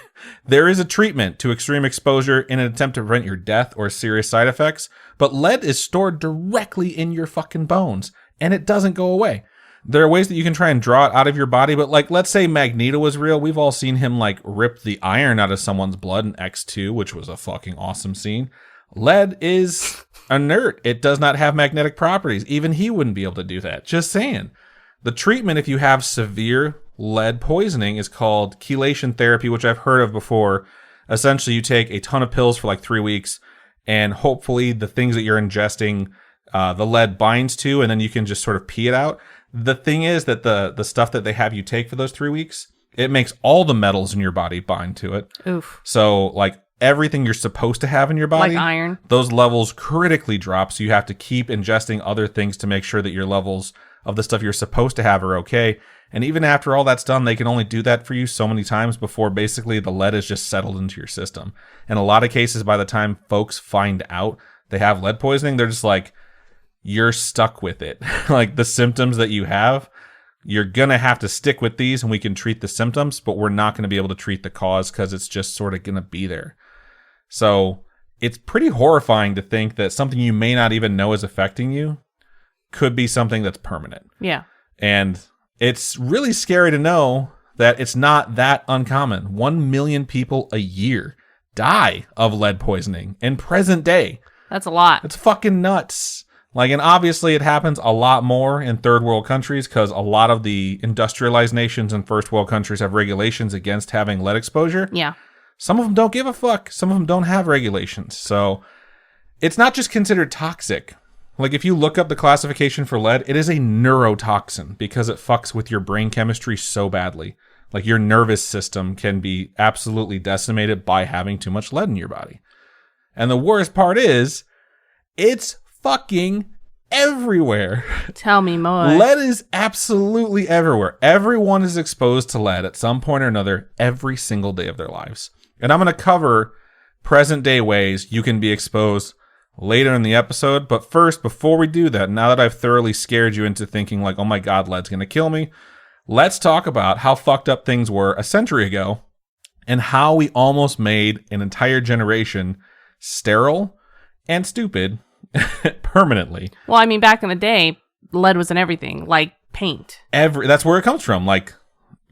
There is a treatment to extreme exposure in an attempt to prevent your death or serious side effects, but lead is stored directly in your fucking bones, and it doesn't go away. There are ways that you can try and draw it out of your body, but like, let's say Magneto was real. We've all seen him like rip the iron out of someone's blood in X2, which was a fucking awesome scene. Lead is inert. It does not have magnetic properties. Even he wouldn't be able to do that. Just saying. The treatment, if you have severe lead poisoning, is called chelation therapy, which I've heard of before. Essentially, you take a ton of pills for like 3 weeks, and hopefully the things that you're ingesting, the lead binds to, and then you can just sort of pee it out. The thing is that the stuff that they have you take for those 3 weeks, it makes all the metals in your body bind to it.
Oof.
So, like, everything you're supposed to have in your body,
like iron,
those levels critically drop. So you have to keep ingesting other things to make sure that your levels of the stuff you're supposed to have are okay. And even after all that's done, they can only do that for you so many times before basically the lead is just settled into your system. In a lot of cases, by the time folks find out they have lead poisoning, they're just like, you're stuck with it. Like the symptoms that you have, you're going to have to stick with these and we can treat the symptoms, but we're not going to be able to treat the cause because it's just sort of going to be there. So it's pretty horrifying to think that something you may not even know is affecting you could be something that's permanent.
Yeah.
And it's really scary to know that it's not that uncommon. 1 million people a year die of lead poisoning in present day.
That's a lot.
It's fucking nuts. Like, and obviously it happens a lot more in third world countries because a lot of the industrialized nations and first world countries have regulations against having lead exposure.
Yeah.
Some of them don't give a fuck. Some of them don't have regulations. So it's not just considered toxic. Like if you look up the classification for lead, it is a neurotoxin because it fucks with your brain chemistry so badly. Like your nervous system can be absolutely decimated by having too much lead in your body. And the worst part is, it's fucking everywhere.
Tell me more.
Lead is absolutely everywhere. Everyone is exposed to lead at some point or another every single day of their lives. And I'm going to cover present day ways you can be exposed later in the episode. But first, before we do that, now that I've thoroughly scared you into thinking like, oh my God, lead's going to kill me, let's talk about how fucked up things were a century ago and how we almost made an entire generation sterile and stupid permanently.
Well, I mean, back in the day, lead was in everything, like paint.
That's where it comes from. Like,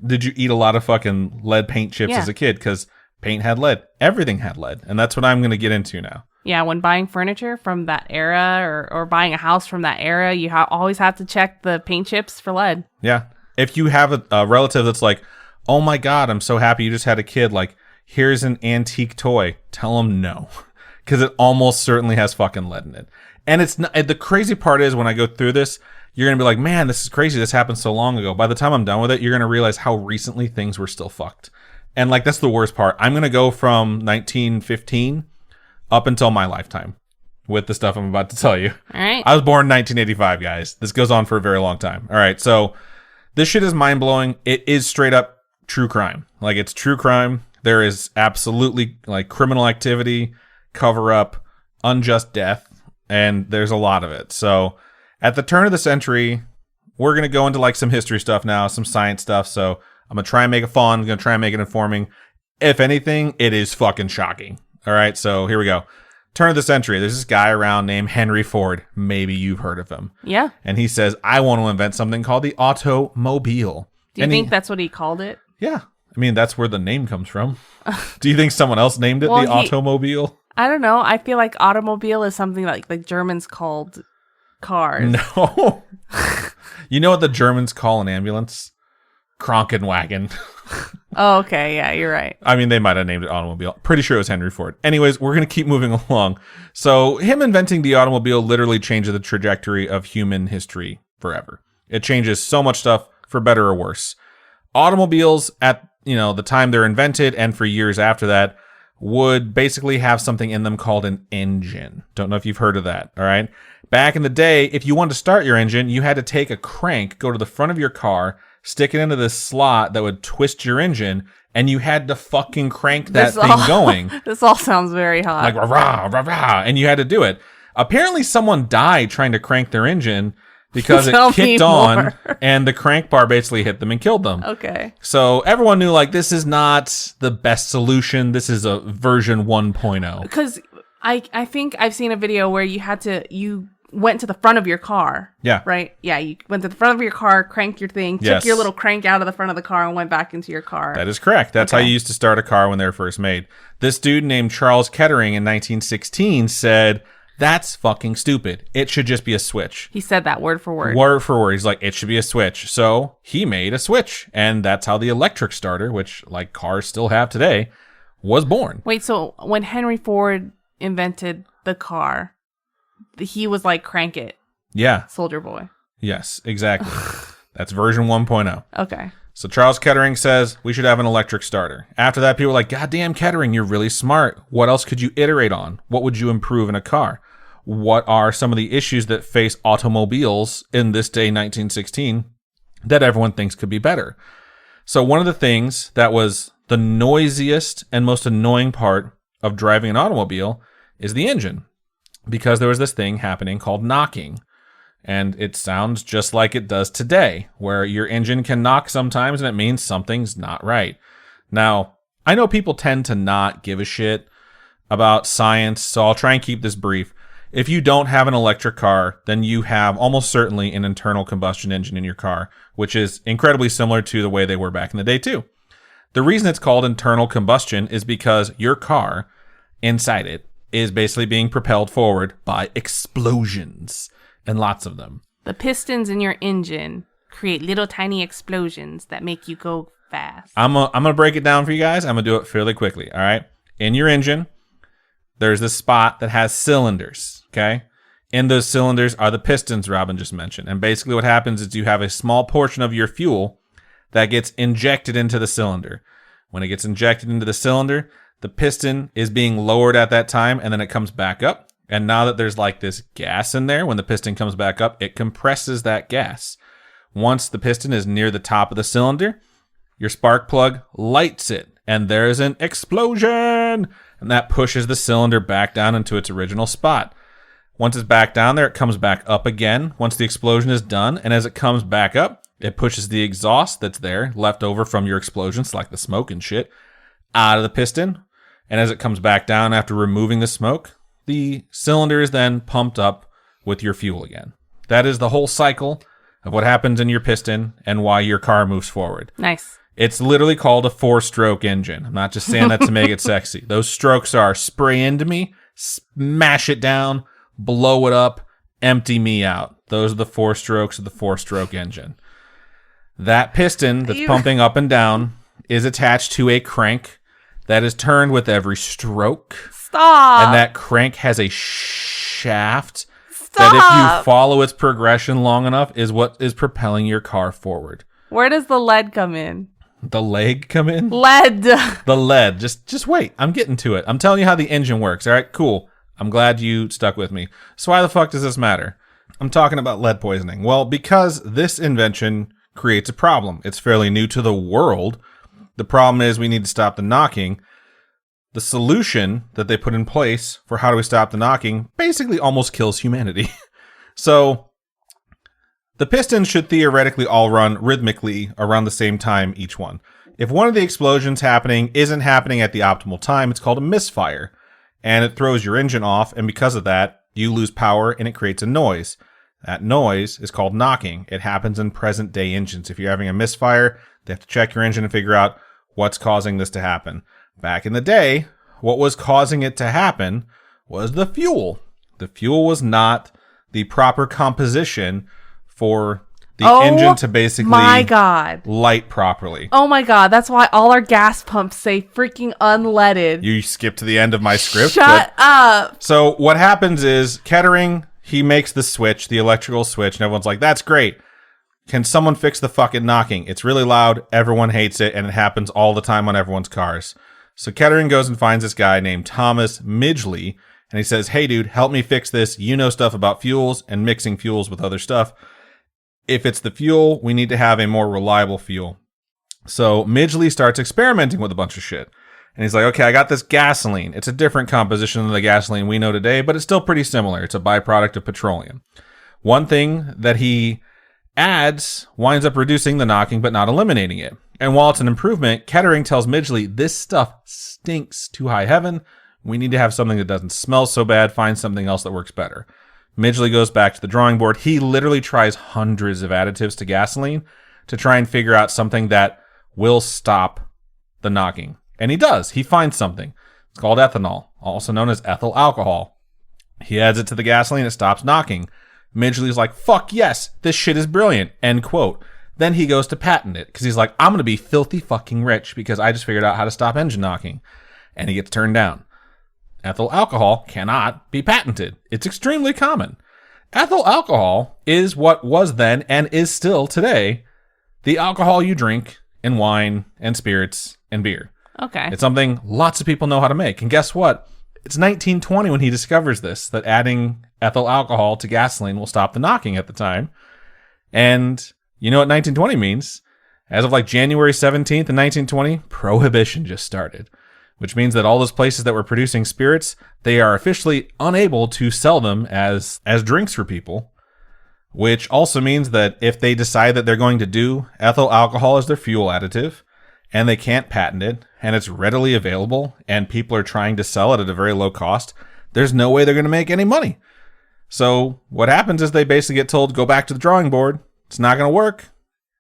did you eat a lot of fucking lead paint chips as a kid? Because paint had lead. Everything had lead. And that's what I'm going to get into now.
Yeah, when buying furniture from that era or buying a house from that era, you always have to check the paint chips for lead.
Yeah. If you have a relative that's like, oh my God, I'm so happy you just had a kid. Like, here's an antique toy. Tell them no. Because it almost certainly has fucking lead in it. And it's not, the crazy part is when I go through this, you're going to be like, man, this is crazy. This happened so long ago. By the time I'm done with it, you're going to realize how recently things were still fucked. And like, that's the worst part. I'm going to go from 1915 up until my lifetime with the stuff I'm about to tell you.
All right.
I was born in 1985, guys. This goes on for a very long time. All right. So this shit is mind blowing. It is straight up true crime. Like, it's true crime. There is absolutely like criminal activity, cover up, unjust death, and there's a lot of it. So at the turn of the century, we're going to go into like some history stuff now, some science stuff. So I'm going to try and make it fun. I'm going to try and make it informing. If anything, it is fucking shocking. All right, so here we go. Turn of the century. There's this guy around named Henry Ford. Maybe you've heard of him.
Yeah.
And he says, I want to invent something called the automobile.
Do you think that's what he called it?
Yeah. I mean, that's where the name comes from. Do you think someone else named it the automobile?
I don't know. I feel like automobile is something like the Germans called cars.
No. You know what the Germans call an ambulance? Krankenwagen.
Oh, okay. Yeah, you're right.
I mean, they might have named it automobile. Pretty sure it was Henry Ford. Anyways, we're going to keep moving along. So him inventing the automobile literally changed the trajectory of human history forever. It changes so much stuff for better or worse. Automobiles at, the time they're invented and for years after that would basically have something in them called an engine. Don't know if you've heard of that. All right. Back in the day, if you wanted to start your engine, you had to take a crank, go to the front of your car, stick it into this slot that would twist your engine, and you had to fucking crank that thing going.
This all sounds very hot.
Like, rah, rah, rah, rah, and you had to do it. Apparently someone died trying to crank their engine because it kicked on and the crank bar basically hit them and killed them.
Okay.
So everyone knew, like, this is not the best solution. This is a version 1.0.
Because I think I've seen a video where you went to the front of your car.
Yeah.
Right? Yeah, you went to the front of your car, cranked your thing, took your little crank out of the front of the car and went back into your car.
That is correct. That's how you used to start a car when they were first made. This dude named Charles Kettering in 1916 said, that's fucking stupid. It should just be a switch.
He said that word for word.
Word for word. He's like, it should be a switch. So he made a switch. And that's how the electric starter, which like cars still have today, was born.
Wait, so when Henry Ford invented the car, he was like, crank it.
Yeah.
Soldier Boy.
Yes, exactly. That's version 1.0.
Okay.
So Charles Kettering says we should have an electric starter. After that, people were like, God damn, Kettering, you're really smart. What else could you iterate on? What would you improve in a car? What are some of the issues that face automobiles in this day, 1916, that everyone thinks could be better? So one of the things that was the noisiest and most annoying part of driving an automobile is the engine, because there was this thing happening called knocking. And it sounds just like it does today, where your engine can knock sometimes and it means something's not right. Now, I know people tend to not give a shit about science, so I'll try and keep this brief. If you don't have an electric car, then you have almost certainly an internal combustion engine in your car, which is incredibly similar to the way they were back in the day too. The reason it's called internal combustion is because your car, inside it, is basically being propelled forward by explosions. And lots of them.
The pistons in your engine create little tiny explosions that make you go fast.
I'm gonna break it down for you guys. I'm gonna do it fairly quickly. All right. In your engine, there's this spot that has cylinders. Okay. In those cylinders are the pistons Robin just mentioned. And basically what happens is you have a small portion of your fuel that gets injected into the cylinder. When it gets injected into the cylinder, the piston is being lowered at that time, and then it comes back up. And now that there's like this gas in there, when the piston comes back up, it compresses that gas. Once the piston is near the top of the cylinder, your spark plug lights it, and there's an explosion, and that pushes the cylinder back down into its original spot. Once it's back down there, it comes back up again once the explosion is done, and as it comes back up, it pushes the exhaust that's there, left over from your explosions, like the smoke and shit, out of the piston, and as it comes back down after removing the smoke, the cylinder is then pumped up with your fuel again. That is the whole cycle of what happens in your piston and why your car moves forward.
Nice.
It's literally called a 4-stroke engine. I'm not just saying that to make it sexy. Those strokes are spray into me, smash it down, blow it up, empty me out. Those are the 4 strokes of the 4-stroke engine. That piston that's pumping up and down is attached to a crank that is turned with every stroke.
Stop.
And that crank has a shaft that if you follow its progression long enough is what is propelling your car forward.
Where does the lead come in?
The leg come in?
Lead.
The lead. Just wait. I'm getting to it. I'm telling you how the engine works. All right, cool. I'm glad you stuck with me. So why the fuck does this matter? I'm talking about lead poisoning. Well, because this invention creates a problem. It's fairly new to the world. The problem is we need to stop the knocking. The solution that they put in place for how do we stop the knocking basically almost kills humanity. So the pistons should theoretically all run rhythmically around the same time, each one. If one of the explosions happening isn't happening at the optimal time, it's called a misfire, and it throws your engine off, and because of that, you lose power and it creates a noise. That noise is called knocking. It happens in present day engines. If you're having a misfire, they have to check your engine and figure out what's causing this to happen. Back in the day, what was causing it to happen was the fuel. The fuel was not the proper composition for the engine to basically light properly.
Oh my God. That's why all our gas pumps say freaking unleaded.
You skipped to the end of my script.
Shut up.
So what happens is Kettering, he makes the switch, the electrical switch, and everyone's like, that's great. Can someone fix the fucking knocking? It's really loud. Everyone hates it, and it happens all the time on everyone's cars. So Kettering goes and finds this guy named Thomas Midgley, and he says, hey, dude, help me fix this. You know stuff about fuels and mixing fuels with other stuff. If it's the fuel, we need to have a more reliable fuel. So Midgley starts experimenting with a bunch of shit. And he's like, okay, I got this gasoline. It's a different composition than the gasoline we know today, but it's still pretty similar. It's a byproduct of petroleum. One thing that he adds winds up reducing the knocking, but not eliminating it. And while it's an improvement, Kettering tells Midgley, this stuff stinks to high heaven. We need to have something that doesn't smell so bad. Find something else that works better. Midgley goes back to the drawing board. He literally tries hundreds of additives to gasoline to try and figure out something that will stop the knocking. And he does. He finds something. It's called ethanol, also known as ethyl alcohol. He adds it to the gasoline. It stops knocking. Midgley's like, fuck yes, this shit is brilliant, end quote. Then he goes to patent it because he's like, I'm going to be filthy fucking rich because I just figured out how to stop engine knocking. And he gets turned down. Ethyl alcohol cannot be patented. It's extremely common. Ethyl alcohol is what was then and is still today the alcohol you drink in wine and spirits and beer.
Okay.
It's something lots of people know how to make. And guess what? It's 1920 when he discovers this, that adding ethyl alcohol to gasoline will stop the knocking at the time. And you know what 1920 means? As of like January 17th in 1920, Prohibition just started. Which means that all those places that were producing spirits, they are officially unable to sell them as drinks for people. Which also means that if they decide that they're going to do ethyl alcohol as their fuel additive, and they can't patent it, and it's readily available, and people are trying to sell it at a very low cost, there's no way they're going to make any money. So what happens is they basically get told, go back to the drawing board. It's not going to work.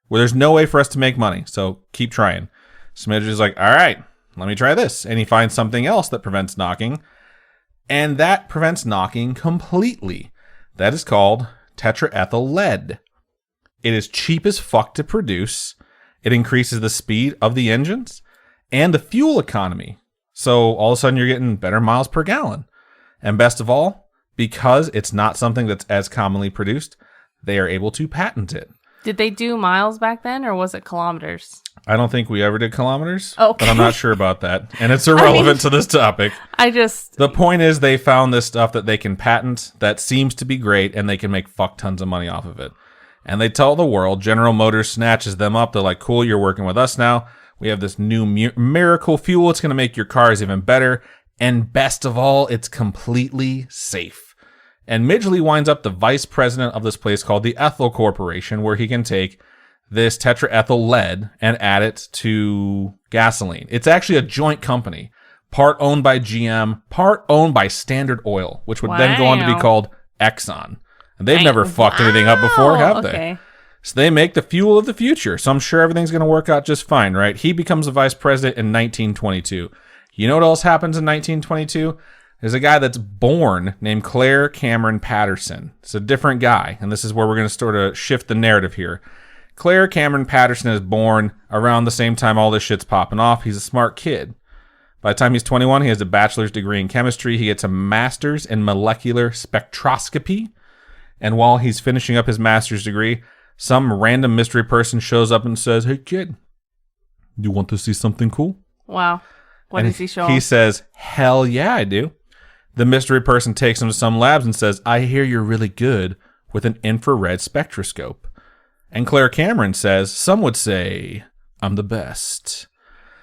Well, there's no way for us to make money, so keep trying. Smidge is like, all right, let me try this. And he finds something else that prevents knocking, and that prevents knocking completely. That is called tetraethyl lead. It is cheap as fuck to produce. It increases the speed of the engines and the fuel economy. So all of a sudden you're getting better miles per gallon. And best of all, because it's not something that's as commonly produced, they are able to patent it.
Did they do miles back then, or was it kilometers?
I don't think we ever did kilometers,
okay.
But I'm not sure about that. And it's irrelevant to this topic. The point is they found this stuff that they can patent that seems to be great, and they can make fuck tons of money off of it. And they tell the world, General Motors snatches them up. They're like, cool, you're working with us now. We have this new miracle fuel. It's going to make your cars even better. And best of all, it's completely safe. And Midgley winds up the vice president of this place called the Ethyl Corporation, where he can take this tetraethyl lead and add it to gasoline. It's actually a joint company, part owned by GM, part owned by Standard Oil, which would then go on to be called Exxon. And they've never fucked anything up before, have they? So they make the fuel of the future. So I'm sure everything's going to work out just fine, right? He becomes the vice president in 1922. You know what else happens in 1922? There's a guy that's born named Claire Cameron Patterson. It's a different guy, and this is where we're going to sort of shift the narrative here. Claire Cameron Patterson is born around the same time all this shit's popping off. He's a smart kid. By the time he's 21, he has a bachelor's degree in chemistry. He gets a master's in molecular spectroscopy. And while he's finishing up his master's degree, some random mystery person shows up and says, hey, kid, you want to see something cool?
Wow. What does he show him?
He says, hell yeah, I do. The mystery person takes him to some labs and says, I hear you're really good with an infrared spectroscope. And Claire Cameron says, some would say, I'm the best.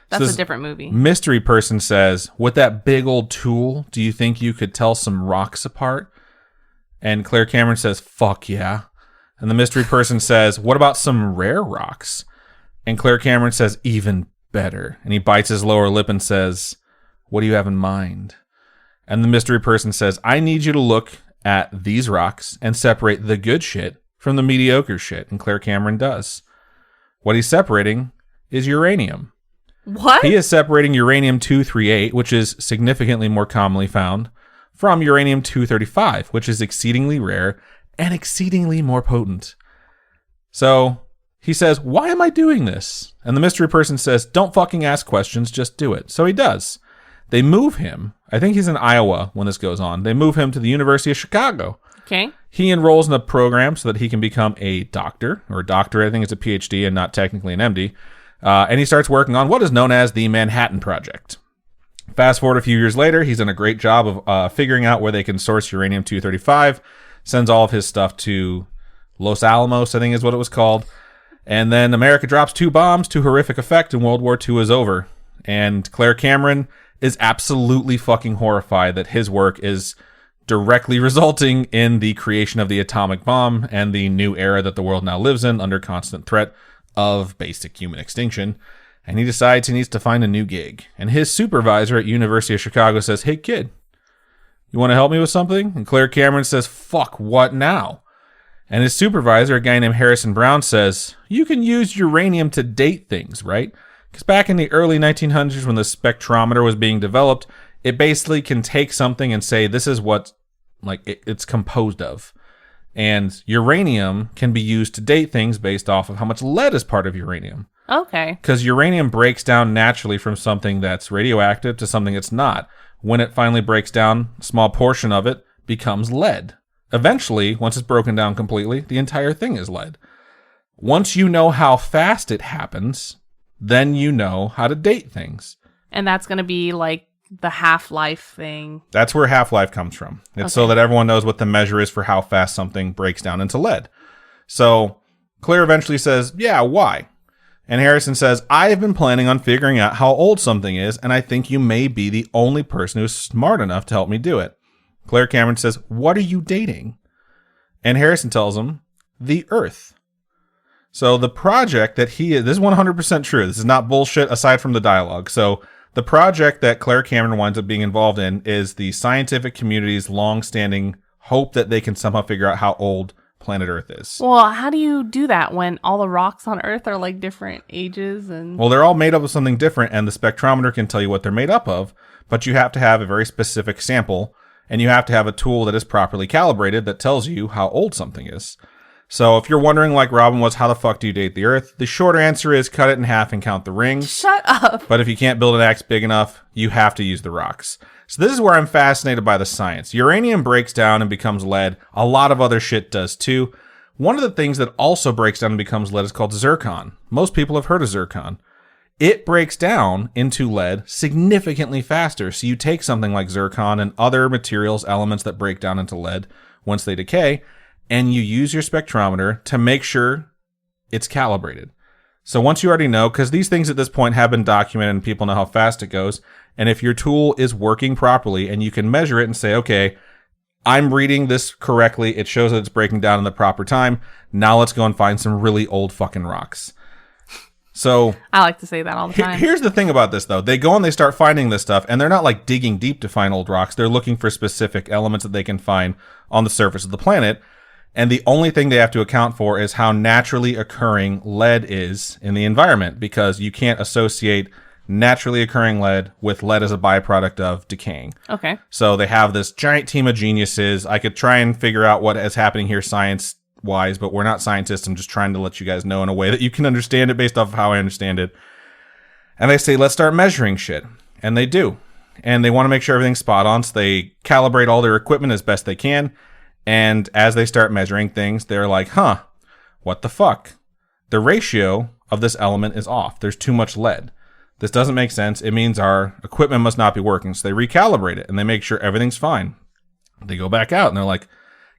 That's a different movie.
Mystery person says, with that big old tool, do you think you could tell some rocks apart? And Claire Cameron says, fuck yeah. And the mystery person says, what about some rare rocks? And Claire Cameron says, even better. And he bites his lower lip and says, what do you have in mind? And the mystery person says, I need you to look at these rocks and separate the good shit from the mediocre shit. And Claire Cameron does. What he's separating is uranium.
What?
He is separating uranium-238, which is significantly more commonly found, from uranium-235, which is exceedingly rare and exceedingly more potent. So he says, why am I doing this? And the mystery person says, don't fucking ask questions, just do it. So he does. They move him. I think he's in Iowa when this goes on. They move him to the University of Chicago.
Okay.
He enrolls in a program so that he can become a doctor, or a doctorate. I think it's a PhD and not technically an MD. And he starts working on what is known as the Manhattan Project. Fast forward a few years later, he's done a great job of figuring out where they can source uranium-235, sends all of his stuff to Los Alamos, I think is what it was called. And then America drops 2 bombs to horrific effect, and World War II is over. And Claire Cameron is absolutely fucking horrified that his work is directly resulting in the creation of the atomic bomb and the new era that the world now lives in under constant threat of basic human extinction. And he decides he needs to find a new gig. And his supervisor at University of Chicago says, "Hey kid, you want to help me with something?" And Claire Cameron says, "Fuck, what now?" And his supervisor, a guy named Harrison Brown, says, "You can use uranium to date things, right? Because back in the early 1900s when the spectrometer was being developed, it basically can take something and say this is what it's composed of. And uranium can be used to date things based off of how much lead is part of uranium."
Okay.
Because uranium breaks down naturally from something that's radioactive to something that's not. When it finally breaks down, a small portion of it becomes lead. Eventually, once it's broken down completely, the entire thing is lead. Once you know how fast it happens, then you know how to date things.
And that's going to be like the half-life thing.
That's where half-life comes from. It's so that everyone knows what the measure is for how fast something breaks down into lead. So Claire eventually says, "Yeah, why?" And Harrison says, "I have been planning on figuring out how old something is, and I think you may be the only person who's smart enough to help me do it." Claire Cameron says, "What are you dating?" And Harrison tells him, "The Earth." So the project that this is 100% true. This is not bullshit aside from the dialogue. So the project that Claire Cameron winds up being involved in is the scientific community's long-standing hope that they can somehow figure out how old planet Earth is.
Well, how do you do that when all the rocks on Earth are like different ages?
Well, they're all made up of something different, and the spectrometer can tell you what they're made up of, but you have to have a very specific sample, and you have to have a tool that is properly calibrated that tells you how old something is. So if you're wondering, like Robin was, how the fuck do you date the Earth? The shorter answer is cut it in half and count the rings.
Shut up.
But if you can't build an axe big enough, you have to use the rocks. So this is where I'm fascinated by the science. Uranium breaks down and becomes lead. A lot of other shit does too. One of the things that also breaks down and becomes lead is called zircon. Most people have heard of zircon. It breaks down into lead significantly faster. So you take something like zircon and other materials, elements that break down into lead once they decay, and you use your spectrometer to make sure it's calibrated. So once you already know, because these things at this point have been documented and people know how fast it goes, and if your tool is working properly and you can measure it and say, okay, I'm reading this correctly, it shows that it's breaking down in the proper time, now let's go and find some really old fucking rocks. So
I like to say that all the time.
Here's the thing about this, though. They go and they start finding this stuff, and they're not like digging deep to find old rocks. They're looking for specific elements that they can find on the surface of the planet. And the only thing they have to account for is how naturally occurring lead is in the environment, because you can't associate naturally occurring lead with lead as a byproduct of decaying.
Okay.
So they have this giant team of geniuses. I could try and figure out what is happening here science-wise, but we're not scientists. I'm just trying to let you guys know in a way that you can understand it based off of how I understand it. And they say, let's start measuring shit. And they do. And they want to make sure everything's spot on, so they calibrate all their equipment as best they can. And as they start measuring things, they're like, what the fuck? The ratio of this element is off. There's too much lead. This doesn't make sense. It means our equipment must not be working. So they recalibrate it and they make sure everything's fine. They go back out and they're like,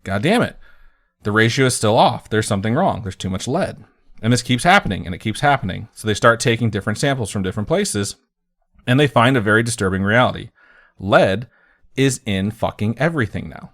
God damn it. The ratio is still off. There's something wrong. There's too much lead. And this keeps happening and it keeps happening. So they start taking different samples from different places and they find a very disturbing reality. Lead is in fucking everything now.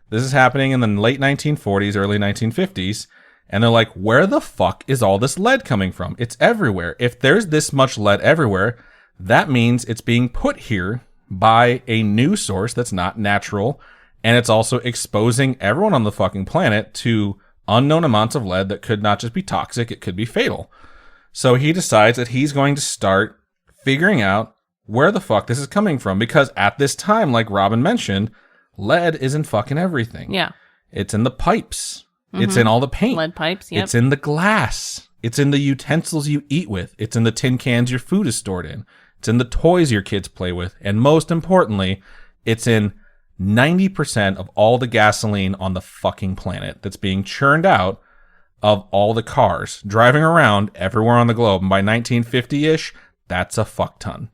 This is happening in the late 1940s, early 1950s, and they're like, where the fuck is all this lead coming from? It's everywhere. If there's this much lead everywhere, that means it's being put here by a new source that's not natural, and it's also exposing everyone on the fucking planet to unknown amounts of lead that could not just be toxic, it could be fatal. So he decides that he's going to start figuring out where the fuck this is coming from, because at this time, like Robin mentioned, lead is in fucking everything.
Yeah.
It's in the pipes. Mm-hmm. It's in all the paint.
Lead pipes, yep.
It's in the glass. It's in the utensils you eat with. It's in the tin cans your food is stored in. It's in the toys your kids play with. And most importantly, it's in 90% of all the gasoline on the fucking planet that's being churned out of all the cars driving around everywhere on the globe. And by 1950-ish, that's a fuck ton.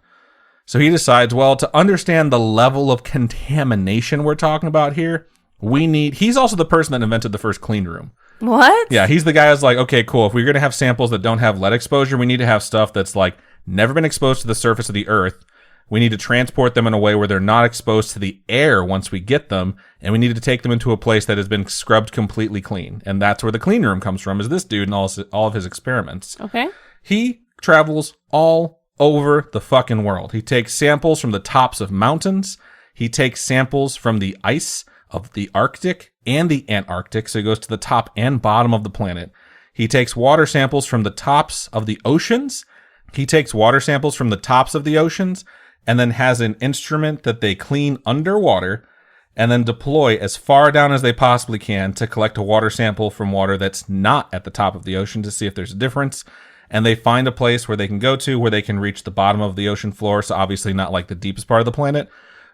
So he decides, well, to understand the level of contamination we're talking about here, he's also the person that invented the first clean room.
What?
Yeah, he's the guy who's like, okay, cool. If we're going to have samples that don't have lead exposure, we need to have stuff that's like never been exposed to the surface of the earth. We need to transport them in a way where they're not exposed to the air once we get them, and we need to take them into a place that has been scrubbed completely clean. And that's where the clean room comes from, is this dude and all of his experiments.
Okay.
He travels all over the fucking world. He takes samples from the tops of mountains. He takes samples from the ice of the Arctic and the Antarctic, so he goes to the top and bottom of the planet. He takes water samples from the tops of the oceans. He takes water samples from the tops of the oceans and then has an instrument that they clean underwater and then deploy as far down as they possibly can to collect a water sample from water that's not at the top of the ocean to see if there's a difference. And they find a place where they can go to where they can reach the bottom of the ocean floor. So obviously not like the deepest part of the planet,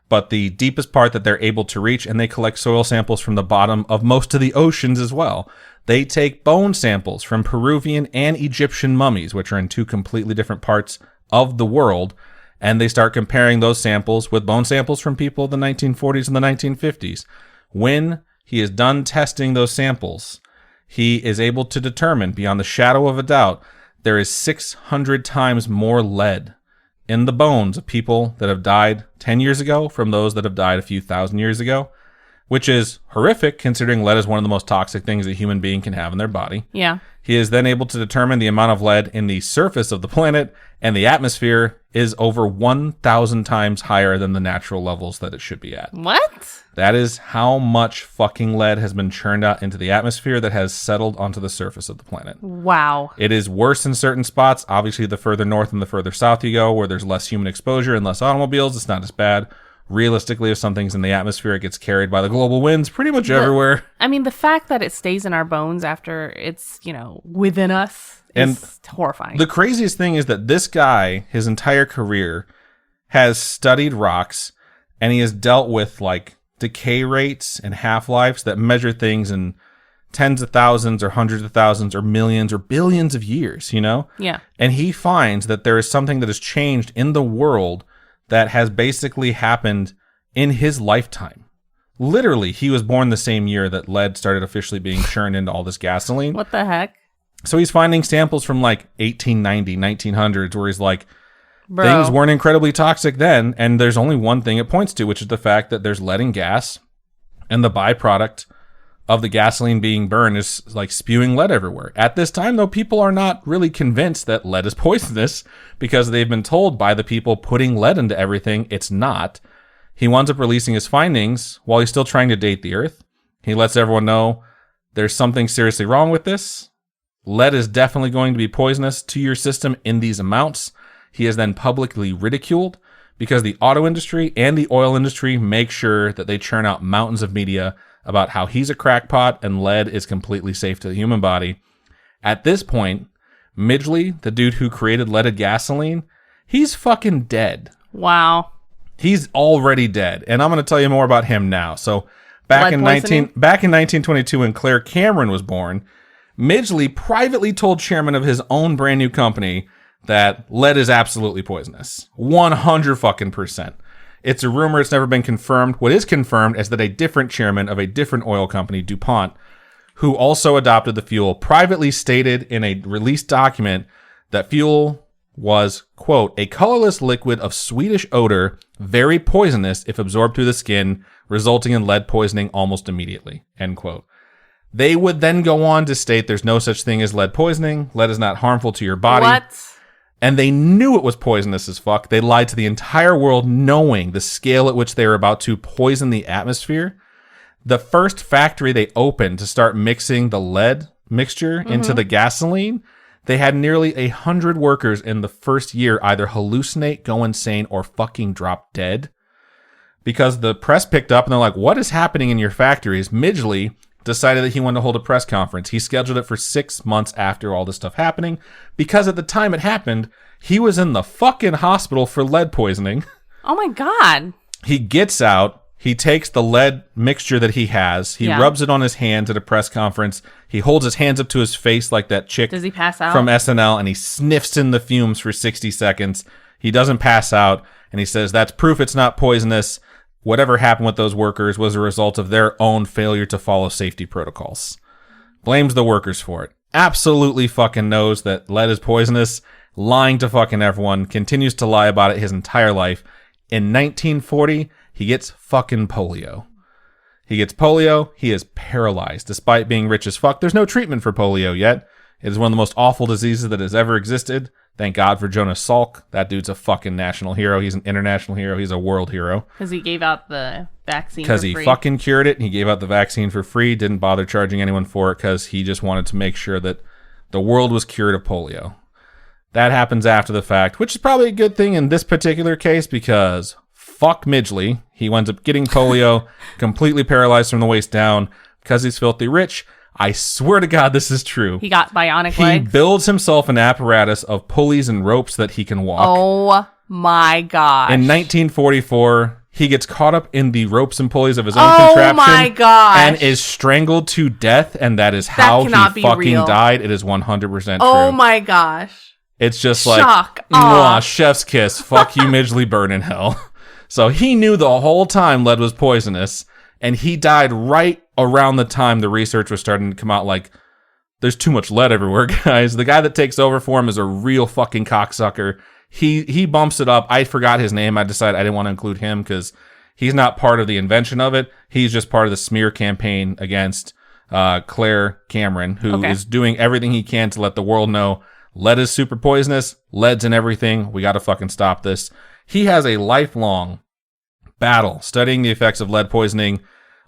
but the deepest part that they're able to reach. And they collect soil samples from the bottom of most of the oceans as well. They take bone samples from Peruvian and Egyptian mummies, which are in two completely different parts of the world. And they start comparing those samples with bone samples from people of the 1940s and the 1950s. When he is done testing those samples, he is able to determine beyond the shadow of a doubt there is 600 times more lead in the bones of people that have died 10 years ago from those that have died a few thousand years ago, which is horrific considering lead is one of the most toxic things a human being can have in their body.
Yeah.
He is then able to determine the amount of lead in the surface of the planet, and the atmosphere is over 1,000 times higher than the natural levels that it should be at.
What?
That is how much fucking lead has been churned out into the atmosphere that has settled onto the surface of the planet.
Wow.
It is worse in certain spots. Obviously, the further north and the further south you go, where there's less human exposure and less automobiles, it's not as bad. Realistically, if something's in the atmosphere, it gets carried by the global winds pretty much everywhere.
I mean, the fact that it stays in our bones after it's, within us is horrifying.
The craziest thing is that this guy, his entire career, has studied rocks, and he has dealt with, decay rates and half-lives that measure things in tens of thousands or hundreds of thousands or millions or billions of years,
Yeah.
And he finds that there is something that has changed in the world that has basically happened in his lifetime. Literally, he was born the same year that lead started officially being churned into all this gasoline.
What the heck?
So he's finding samples from 1890, 1900s, where he's like,
Bro.
Things weren't incredibly toxic then, and there's only one thing it points to, which is the fact that there's lead in gas, and the byproduct of the gasoline being burned is spewing lead everywhere. At this time, though, people are not really convinced that lead is poisonous because they've been told by the people putting lead into everything it's not. He winds up releasing his findings while he's still trying to date the Earth. He lets everyone know there's something seriously wrong with this. Lead is definitely going to be poisonous to your system in these amounts. He is then publicly ridiculed because the auto industry and the oil industry make sure that they churn out mountains of media about how he's a crackpot and lead is completely safe to the human body. At this point, Midgley, the dude who created leaded gasoline, he's fucking dead.
Wow.
He's already dead. And I'm going to tell you more about him now. So back in 1922 when Claire Cameron was born, Midgley privately told chairman of his own brand new company that lead is absolutely poisonous. 100%. It's a rumor. It's never been confirmed. What is confirmed is that a different chairman of a different oil company, DuPont, who also adopted the fuel, privately stated in a released document that fuel was, quote, a colorless liquid of sweetish odor, very poisonous if absorbed through the skin, resulting in lead poisoning almost immediately, end quote. They would then go on to state there's no such thing as lead poisoning. Lead is not harmful to your body.
What?
And they knew it was poisonous as fuck. They lied to the entire world knowing the scale at which they were about to poison the atmosphere. The first factory they opened to start mixing the lead mixture into the gasoline, they had nearly 100 workers in the first year either hallucinate, go insane, or fucking drop dead. Because the press picked up and they're like, what is happening in your factories? Midgley decided that he wanted to hold a press conference. He scheduled it for 6 months after all this stuff happening because at the time it happened, he was in the fucking hospital for lead poisoning.
Oh my God.
He gets out. He takes the lead mixture that he has. He rubs it on his hands at a press conference. He holds his hands up to his face like that chick
Does he pass out?
from SNL, and he sniffs in the fumes for 60 seconds. He doesn't pass out, and he says, that's proof it's not poisonous. Whatever happened with those workers was a result of their own failure to follow safety protocols. Blames the workers for it. Absolutely fucking knows that lead is poisonous. lying to fucking everyone, continues to lie about it his entire life. In 1940, he gets fucking polio. He gets polio. He is paralyzed. Despite being rich as fuck, there's no treatment for polio yet. It is one of the most awful diseases that has ever existed. Thank God for Jonas Salk. That dude's a fucking national hero. He's an international hero. He's a world hero.
Because he gave out the vaccine for free.
Because he fucking cured it. He gave out the vaccine for free. Didn't bother charging anyone for it because he just wanted to make sure that the world was cured of polio. That happens after the fact, which is probably a good thing in this particular case because fuck Midgley. He winds up getting polio, completely paralyzed from the waist down because he's filthy rich. I swear to God, this is true.
He got bionic legs.
He builds himself an apparatus of pulleys and ropes that he can walk.
Oh my gosh.
In 1944, he gets caught up in the ropes and pulleys of his own contraption.
Oh my gosh.
And is strangled to death, and that is how he fucking died. It is 100% true.
Oh my gosh.
It's just like, mwah, chef's kiss. Fuck you, Midgley, burn in hell. So he knew the whole time lead was poisonous, and he died right around the time the research was starting to come out like, there's too much lead everywhere, guys. The guy that takes over for him is a real fucking cocksucker. He bumps it up. I forgot his name. I decided I didn't want to include him because he's not part of the invention of it. He's just part of the smear campaign against Claire Cameron, who is doing everything he can to let the world know lead is super poisonous. Lead's in everything. We got to fucking stop this. He has a lifelong battle studying the effects of lead poisoning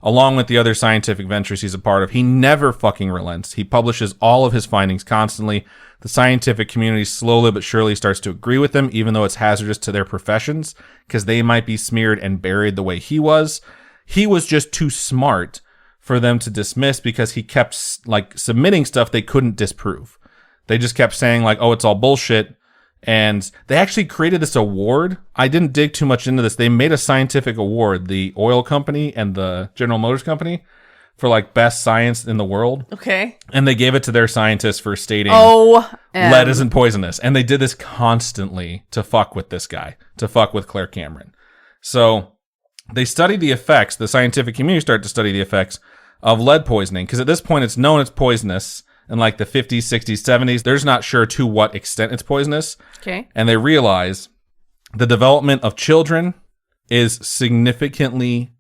along with the other scientific ventures he's a part of. He never fucking relents. He publishes all of his findings constantly. The scientific community slowly but surely starts to agree with him, even though it's hazardous to their professions, because they might be smeared and buried the way he was. He was just too smart for them to dismiss because he kept submitting stuff they couldn't disprove. They just kept saying oh, it's all bullshit. And they actually created this award. I didn't dig too much into this. They made a scientific award, the oil company and the General Motors company, for best science in the world.
Okay.
And they gave it to their scientists for stating lead isn't poisonous. And they did this constantly to fuck with this guy, to fuck with Claire Cameron. So they studied the effects. The scientific community started to study the effects of lead poisoning because at this point it's known it's poisonous. In the 50s, 60s, 70s, they're just not sure to what extent it's poisonous.
Okay.
And they realize the development of children is significantly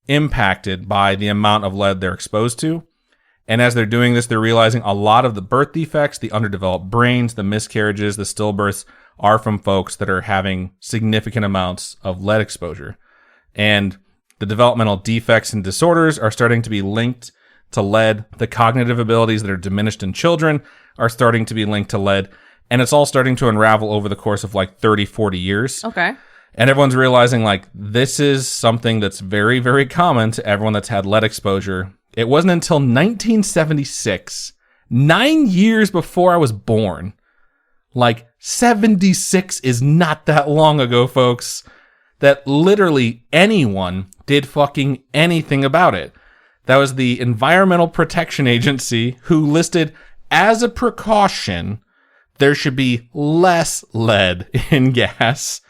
impacted by the amount of lead they're exposed to. And as they're doing this, they're realizing a lot of the birth defects, the underdeveloped brains, the miscarriages, the stillbirths are from folks that are having significant amounts of lead exposure. And the developmental defects and disorders are starting to be linked to lead. The cognitive abilities that are diminished in children are starting to be linked to lead. And it's all starting to unravel over the course of 30, 40 years.
Okay.
And everyone's realizing this is something that's very, very common to everyone that's had lead exposure. It wasn't until 1976, 9 years before I was born. 76 is not that long ago, folks, that literally anyone did fucking anything about it. That was the Environmental Protection Agency who listed as a precaution there should be less lead in gas.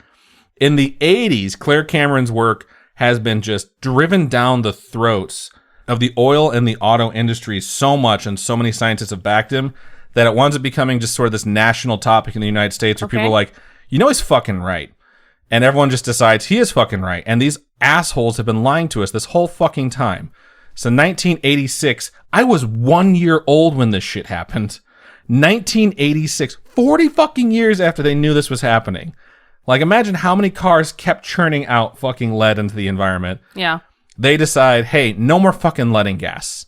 In the 80s, Claire Cameron's work has been just driven down the throats of the oil and the auto industries so much, and so many scientists have backed him, that it winds up becoming just sort of this national topic in the United States where people are he's fucking right. And everyone just decides he is fucking right. And these assholes have been lying to us this whole fucking time. So 1986, I was 1 year old when this shit happened. 1986, 40 fucking years after they knew this was happening. Imagine how many cars kept churning out fucking lead into the environment.
Yeah. They
decide, hey, no more fucking lead in gas.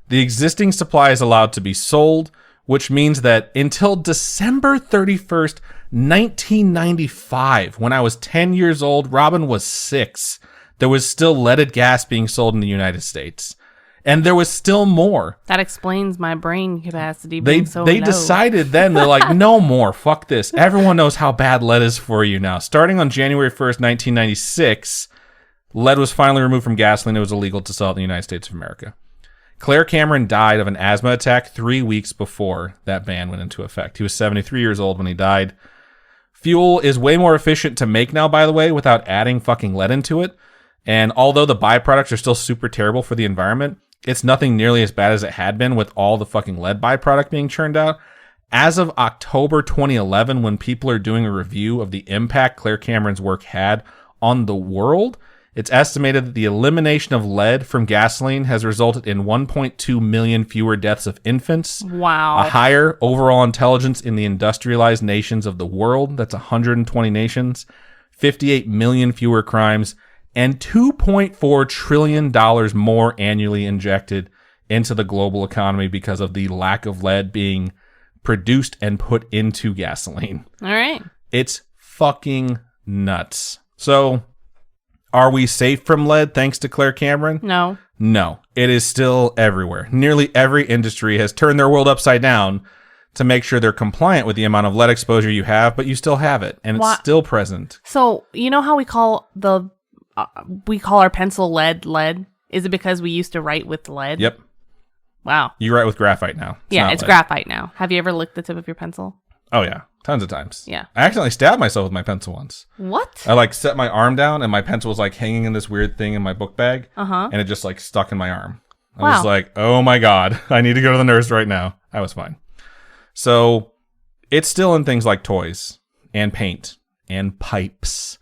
The existing supply is allowed to be sold, which means that until December 31st, 1995, when I was 10 years old, Robin was 6. There was still leaded gas being sold in the United States. And there was still more.
That explains my brain capacity being so low.
They decided then, they're no more, fuck this. Everyone knows how bad lead is for you now. Starting on January 1st, 1996, lead was finally removed from gasoline. It was illegal to sell it in the United States of America. Claire Cameron died of an asthma attack 3 weeks before that ban went into effect. He was 73 years old when he died. Fuel is way more efficient to make now, by the way, without adding fucking lead into it. And although the byproducts are still super terrible for the environment, it's nothing nearly as bad as it had been with all the fucking lead byproduct being churned out. As of October 2011, when people are doing a review of the impact Claire Cameron's work had on the world, it's estimated that the elimination of lead from gasoline has resulted in 1.2 million fewer deaths of infants.
Wow.
A higher overall intelligence in the industrialized nations of the world, that's 120 nations, 58 million fewer crimes, and $2.4 trillion more annually injected into the global economy because of the lack of lead being produced and put into gasoline.
All right.
It's fucking nuts. So, are we safe from lead thanks to Claire Cameron?
No.
No. It is still everywhere. Nearly every industry has turned their world upside down to make sure they're compliant with the amount of lead exposure you have, but you still have it, and it's still present.
So, you know how we call our pencil lead? Is it because we used to write with lead?
Yep.
Wow.
You write with graphite now.
It's graphite now. Have you ever licked the tip of your pencil?
Oh, yeah. Tons of times.
Yeah.
I accidentally stabbed myself with my pencil once.
What?
I set my arm down and my pencil was hanging in this weird thing in my book bag.
Uh-huh.
And it just stuck in my arm. I was like, oh my God, I need to go to the nurse right now. I was fine. So it's still in things like toys and paint and pipes,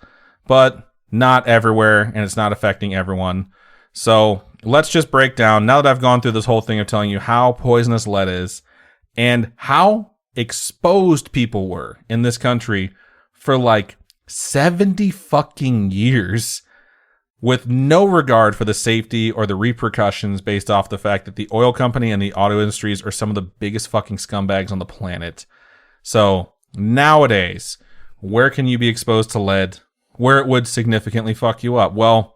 but not everywhere, and it's not affecting everyone. So let's just break down, now that I've gone through this whole thing of telling you how poisonous lead is and how exposed people were in this country for 70 fucking years with no regard for the safety or the repercussions based off the fact that the oil company and the auto industries are some of the biggest fucking scumbags on the planet. So nowadays, where can you be exposed to lead where it would significantly fuck you up? Well,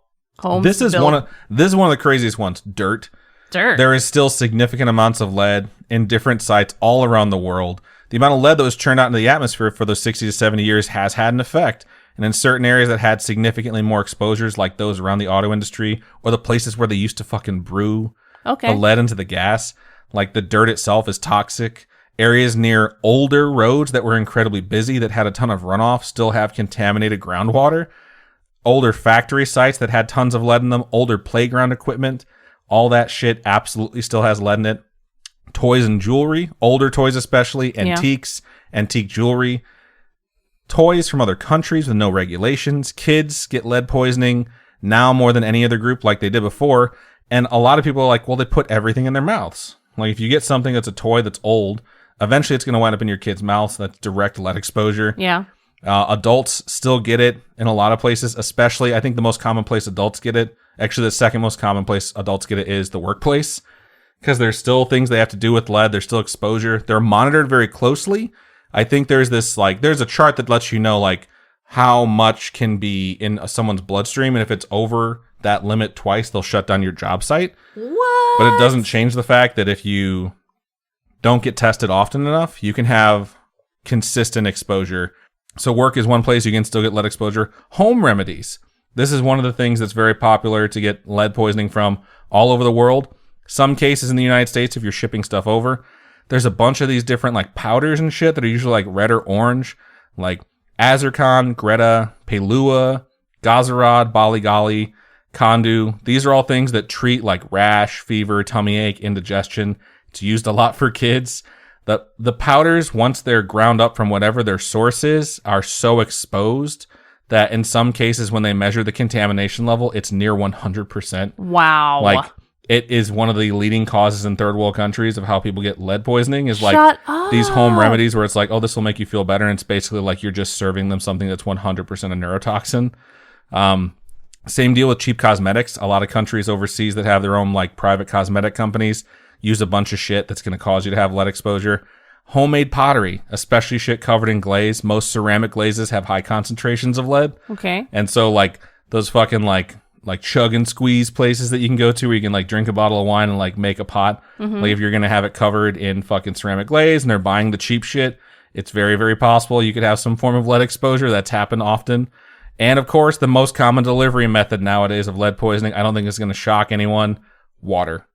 this is one of the craziest ones. Dirt. There is still significant amounts of lead in different sites all around the world. The amount of lead that was churned out into the atmosphere for those 60 to 70 years has had an effect. And in certain areas that had significantly more exposures, like those around the auto industry or the places where they used to fucking brew the lead into the gas, the dirt itself is toxic. Areas near older roads that were incredibly busy that had a ton of runoff still have contaminated groundwater. Older factory sites that had tons of lead in them, older playground equipment, all that shit absolutely still has lead in it. Toys and jewelry, older toys especially, antiques, antique jewelry. Toys from other countries with no regulations. Kids get lead poisoning now more than any other group like they did before. And a lot of people are like, well, they put everything in their mouths. If you get something that's a toy that's old, eventually it's going to wind up in your kid's mouth. That's direct lead exposure.
Yeah.
Adults still get it in a lot of places, especially I think the most common place adults get it. Actually, the second most common place adults get it is the workplace, because there's still things they have to do with lead. There's still exposure. They're monitored very closely. I think there's this there's a chart that lets you know how much can be in someone's bloodstream, and if it's over that limit twice, they'll shut down your job site.
What?
But it doesn't change the fact that if you don't get tested often enough, you can have consistent exposure. So work is one place you can still get lead exposure. Home remedies. This is one of the things that's very popular to get lead poisoning from all over the world. Some cases in the United States, if you're shipping stuff over, there's a bunch of these different powders and shit that are usually red or orange, like Azarcon, Greta, Pelua, Gazarod, Baligali, Condu. These are all things that treat rash, fever, tummy ache, indigestion. It's used a lot for kids. The powders, once they're ground up from whatever their source is, are so exposed that in some cases when they measure the contamination level, it's near 100%.
Wow.
It is one of the leading causes in third world countries of how people get lead poisoning is
Shut up.
These home remedies where it's oh, this will make you feel better. And it's basically you're just serving them something that's 100% a neurotoxin. Same deal with cheap cosmetics. A lot of countries overseas that have their own private cosmetic companies use a bunch of shit that's going to cause you to have lead exposure. Homemade pottery, especially shit covered in glaze. Most ceramic glazes have high concentrations of lead.
Okay.
And so those fucking chug and squeeze places that you can go to where you can drink a bottle of wine and make a pot. Mm-hmm. If you're going to have it covered in fucking ceramic glaze and they're buying the cheap shit, it's very, very possible you could have some form of lead exposure. That's happened often. And of course, the most common delivery method nowadays of lead poisoning, I don't think it's going to shock anyone, water.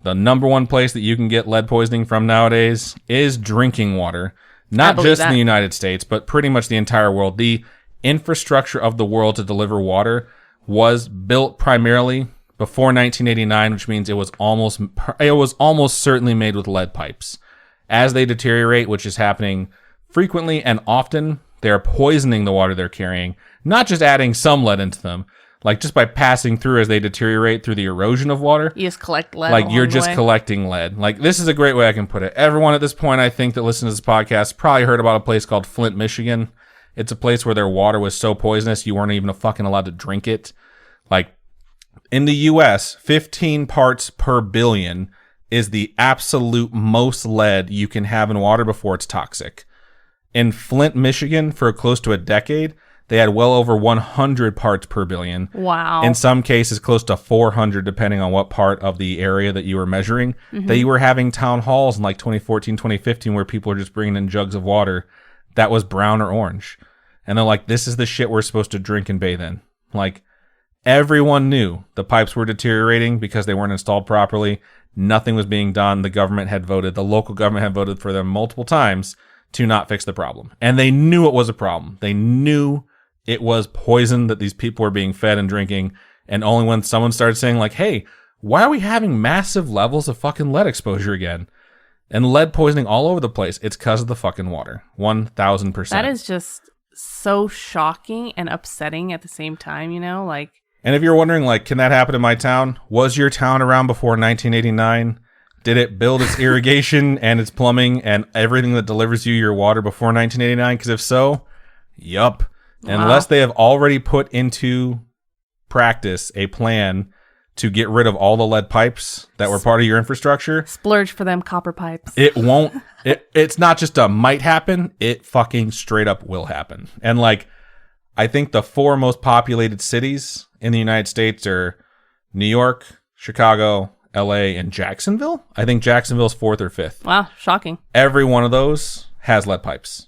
The number one place that you can get lead poisoning from nowadays is drinking water. Not just in the United States, but pretty much the entire world. The infrastructure of the world to deliver water was built primarily before 1989, which means it was almost certainly made with lead pipes. as they deteriorate, which is happening frequently and often, they're poisoning the water they're carrying, not just adding some lead into them. Like, just by passing through as they deteriorate through the erosion of water.
You just collect lead.
Like, you're just collecting lead. Like, this is a great way I can put it. Everyone at this point, I think, that listens to this podcast probably heard about a place called Flint, Michigan. It's a place where their water was so poisonous you weren't even fucking allowed to drink it. Like, in the U.S., 15 parts per billion is the absolute most lead you can have in water before it's toxic. In Flint, Michigan, for close to a decade, they had well over 100 parts per billion.
Wow.
In some cases, close to 400, depending on what part of the area that you were measuring. That you were having town halls in like 2014, 2015, where people are just bringing in jugs of water that was brown or orange. And they're like, this is the shit we're supposed to drink and bathe in. Like, everyone knew the pipes were deteriorating because they weren't installed properly. Nothing was being done. The local government had voted for them multiple times to not fix the problem. And they knew it was a problem. They knew it was poison that these people were being fed and drinking. And only when someone started saying, like, hey, why are we having massive levels of fucking lead exposure again? And lead poisoning all over the place. It's because of the fucking water. 1,000%.
That is just so shocking and upsetting at the same time, you know? Like,
and if you're wondering, like, can that happen in my town? Was your town around before 1989? Did it build its irrigation and its plumbing and everything that delivers you your water before 1989? Because if so, yup. Wow. Unless they have already put into practice a plan to get rid of all the lead pipes that were part of your infrastructure.
Splurge for them copper pipes.
It won't. It's not just a might happen. It fucking straight up will happen. And like, I think the 4 most populated cities in the United States are New York, Chicago, LA, and Jacksonville. I think Jacksonville's 4th or 5th.
Wow, shocking.
Every one of those has lead pipes.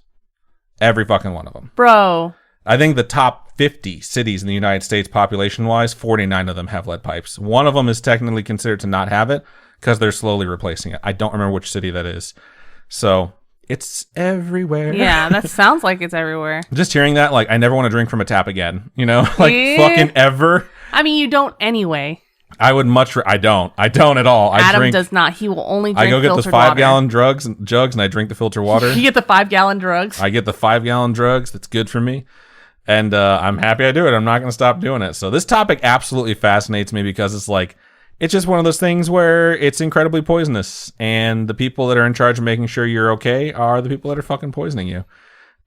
Every fucking one of them.
Bro.
I think the top 50 cities in the United States population-wise, 49 of them have lead pipes. One of them is technically considered to not have it because they're slowly replacing it. I don't remember which city that is. So, it's everywhere.
Yeah, that sounds like it's everywhere.
Just hearing that, like, I never want to drink from a tap again. You know? Like, fucking ever.
I mean, you don't anyway.
I would much... I don't at all.
Adam does not. He will only drink filtered water. I go get the
5-gallon jugs and I drink the filtered water.
You get the 5-gallon drugs?
I get the 5-gallon drugs. That's good for me. And I'm happy I do it. I'm not going to stop doing it. So this topic absolutely fascinates me because it's like, it's just one of those things where it's incredibly poisonous. And the people that are in charge of making sure you're okay are the people that are fucking poisoning you.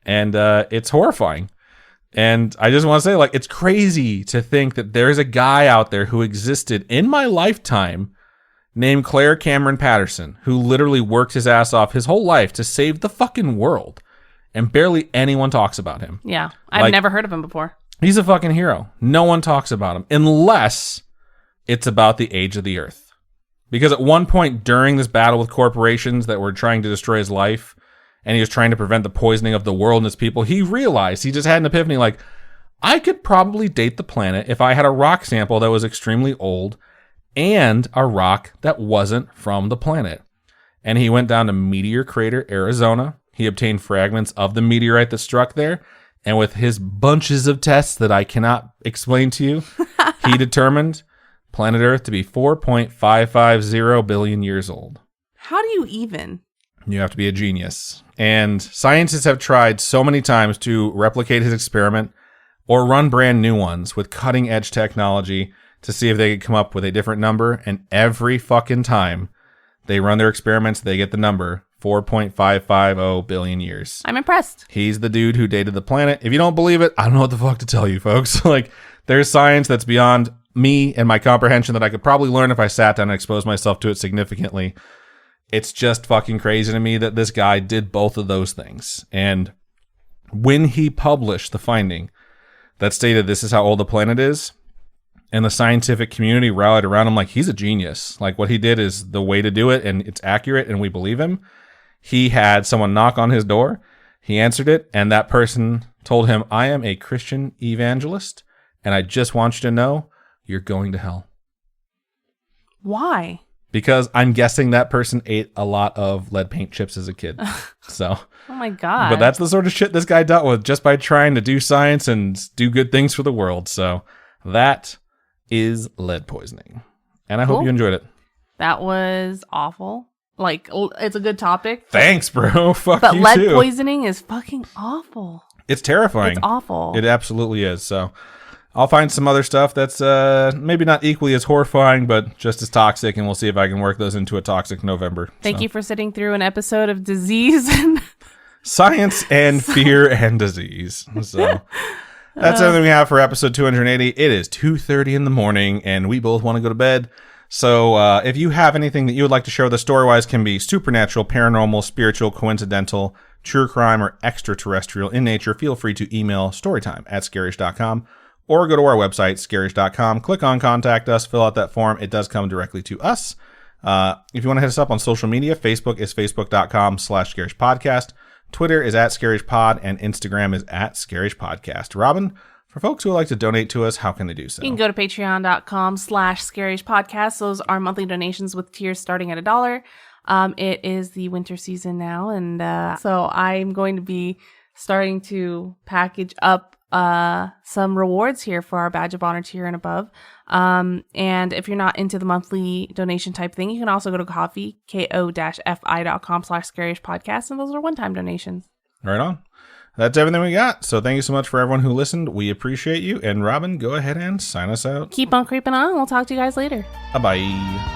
And it's horrifying. And I just want to say, like, it's crazy to think that there's a guy out there who existed in my lifetime named Claire Cameron Patterson, who literally worked his ass off his whole life to save the fucking world. And barely anyone talks about him.
Yeah, I've never heard of him before.
He's a fucking hero. No one talks about him unless it's about the age of the earth. Because at one point during this battle with corporations that were trying to destroy his life, and he was trying to prevent the poisoning of the world and its people, he realized, he just had an epiphany, like, I could probably date the planet if I had a rock sample that was extremely old and a rock that wasn't from the planet. And he went down to Meteor Crater, Arizona. He obtained fragments of the meteorite that struck there, and with his bunches of tests that I cannot explain to you, he determined planet Earth to be 4.550 billion years old.
How do you even?
You have to be a genius. And scientists have tried so many times to replicate his experiment or run brand new ones with cutting-edge technology to see if they could come up with a different number, and every fucking time they run their experiments, they get the number 4.550 billion years.
I'm impressed.
He's the dude who dated the planet. If you don't believe it, I don't know what the fuck to tell you, folks. Like, there's science that's beyond me and my comprehension that I could probably learn if I sat down and exposed myself to it significantly. It's just fucking crazy to me that this guy did both of those things. And when he published the finding that stated this is how old the planet is, and the scientific community rallied around him like, he's a genius. Like, what he did is the way to do it, and it's accurate, and we believe him. He had someone knock on his door. He answered it, and that person told him, I am a Christian evangelist, and I just want you to know you're going to hell.
Why?
Because I'm guessing that person ate a lot of lead paint chips as a kid. So,
oh my God.
But that's the sort of shit this guy dealt with just by trying to do science and do good things for the world. So that is lead poisoning. And I hope you enjoyed it.
That was awful. Like, it's a good topic.
Thanks, bro. Fuck
but
you
lead
too.
poisoning is fucking awful.
It's terrifying.
It's awful.
It absolutely is. So I'll find some other stuff that's maybe not equally as horrifying, but just as toxic, and we'll see if I can work those into a toxic November.
Thank you for sitting through an episode of disease and
science and fear and disease. So that's everything we have for episode 280. It is 2:30 in the morning, and we both want to go to bed. So if you have anything that you would like to share with us story-wise, can be supernatural, paranormal, spiritual, coincidental, true crime, or extraterrestrial in nature, feel free to email storytime@scaryish.com or go to our website, scaryish.com. Click on Contact Us, fill out that form. It does come directly to us. If you want to hit us up on social media, Facebook is facebook.com/scarishpodcast. Twitter is @scarishpod, and Instagram is @scarishpodcast. Robin, for folks who would like to donate to us, how can they do so?
You can go to patreon.com/scarishpodcast. Those are monthly donations with tiers starting at $1. It is the winter season now, and so I'm going to be starting to package up some rewards here for our Badge of Honor tier and above. And if you're not into the monthly donation type thing, you can also go to Ko-fi, ko-fi.com/scarishpodcast, and those are one-time donations.
Right on. That's everything we got. So thank you so much for everyone who listened. We appreciate you. And Robin, go ahead and sign us out.
Keep on creeping on. We'll talk to you guys later.
Bye-bye.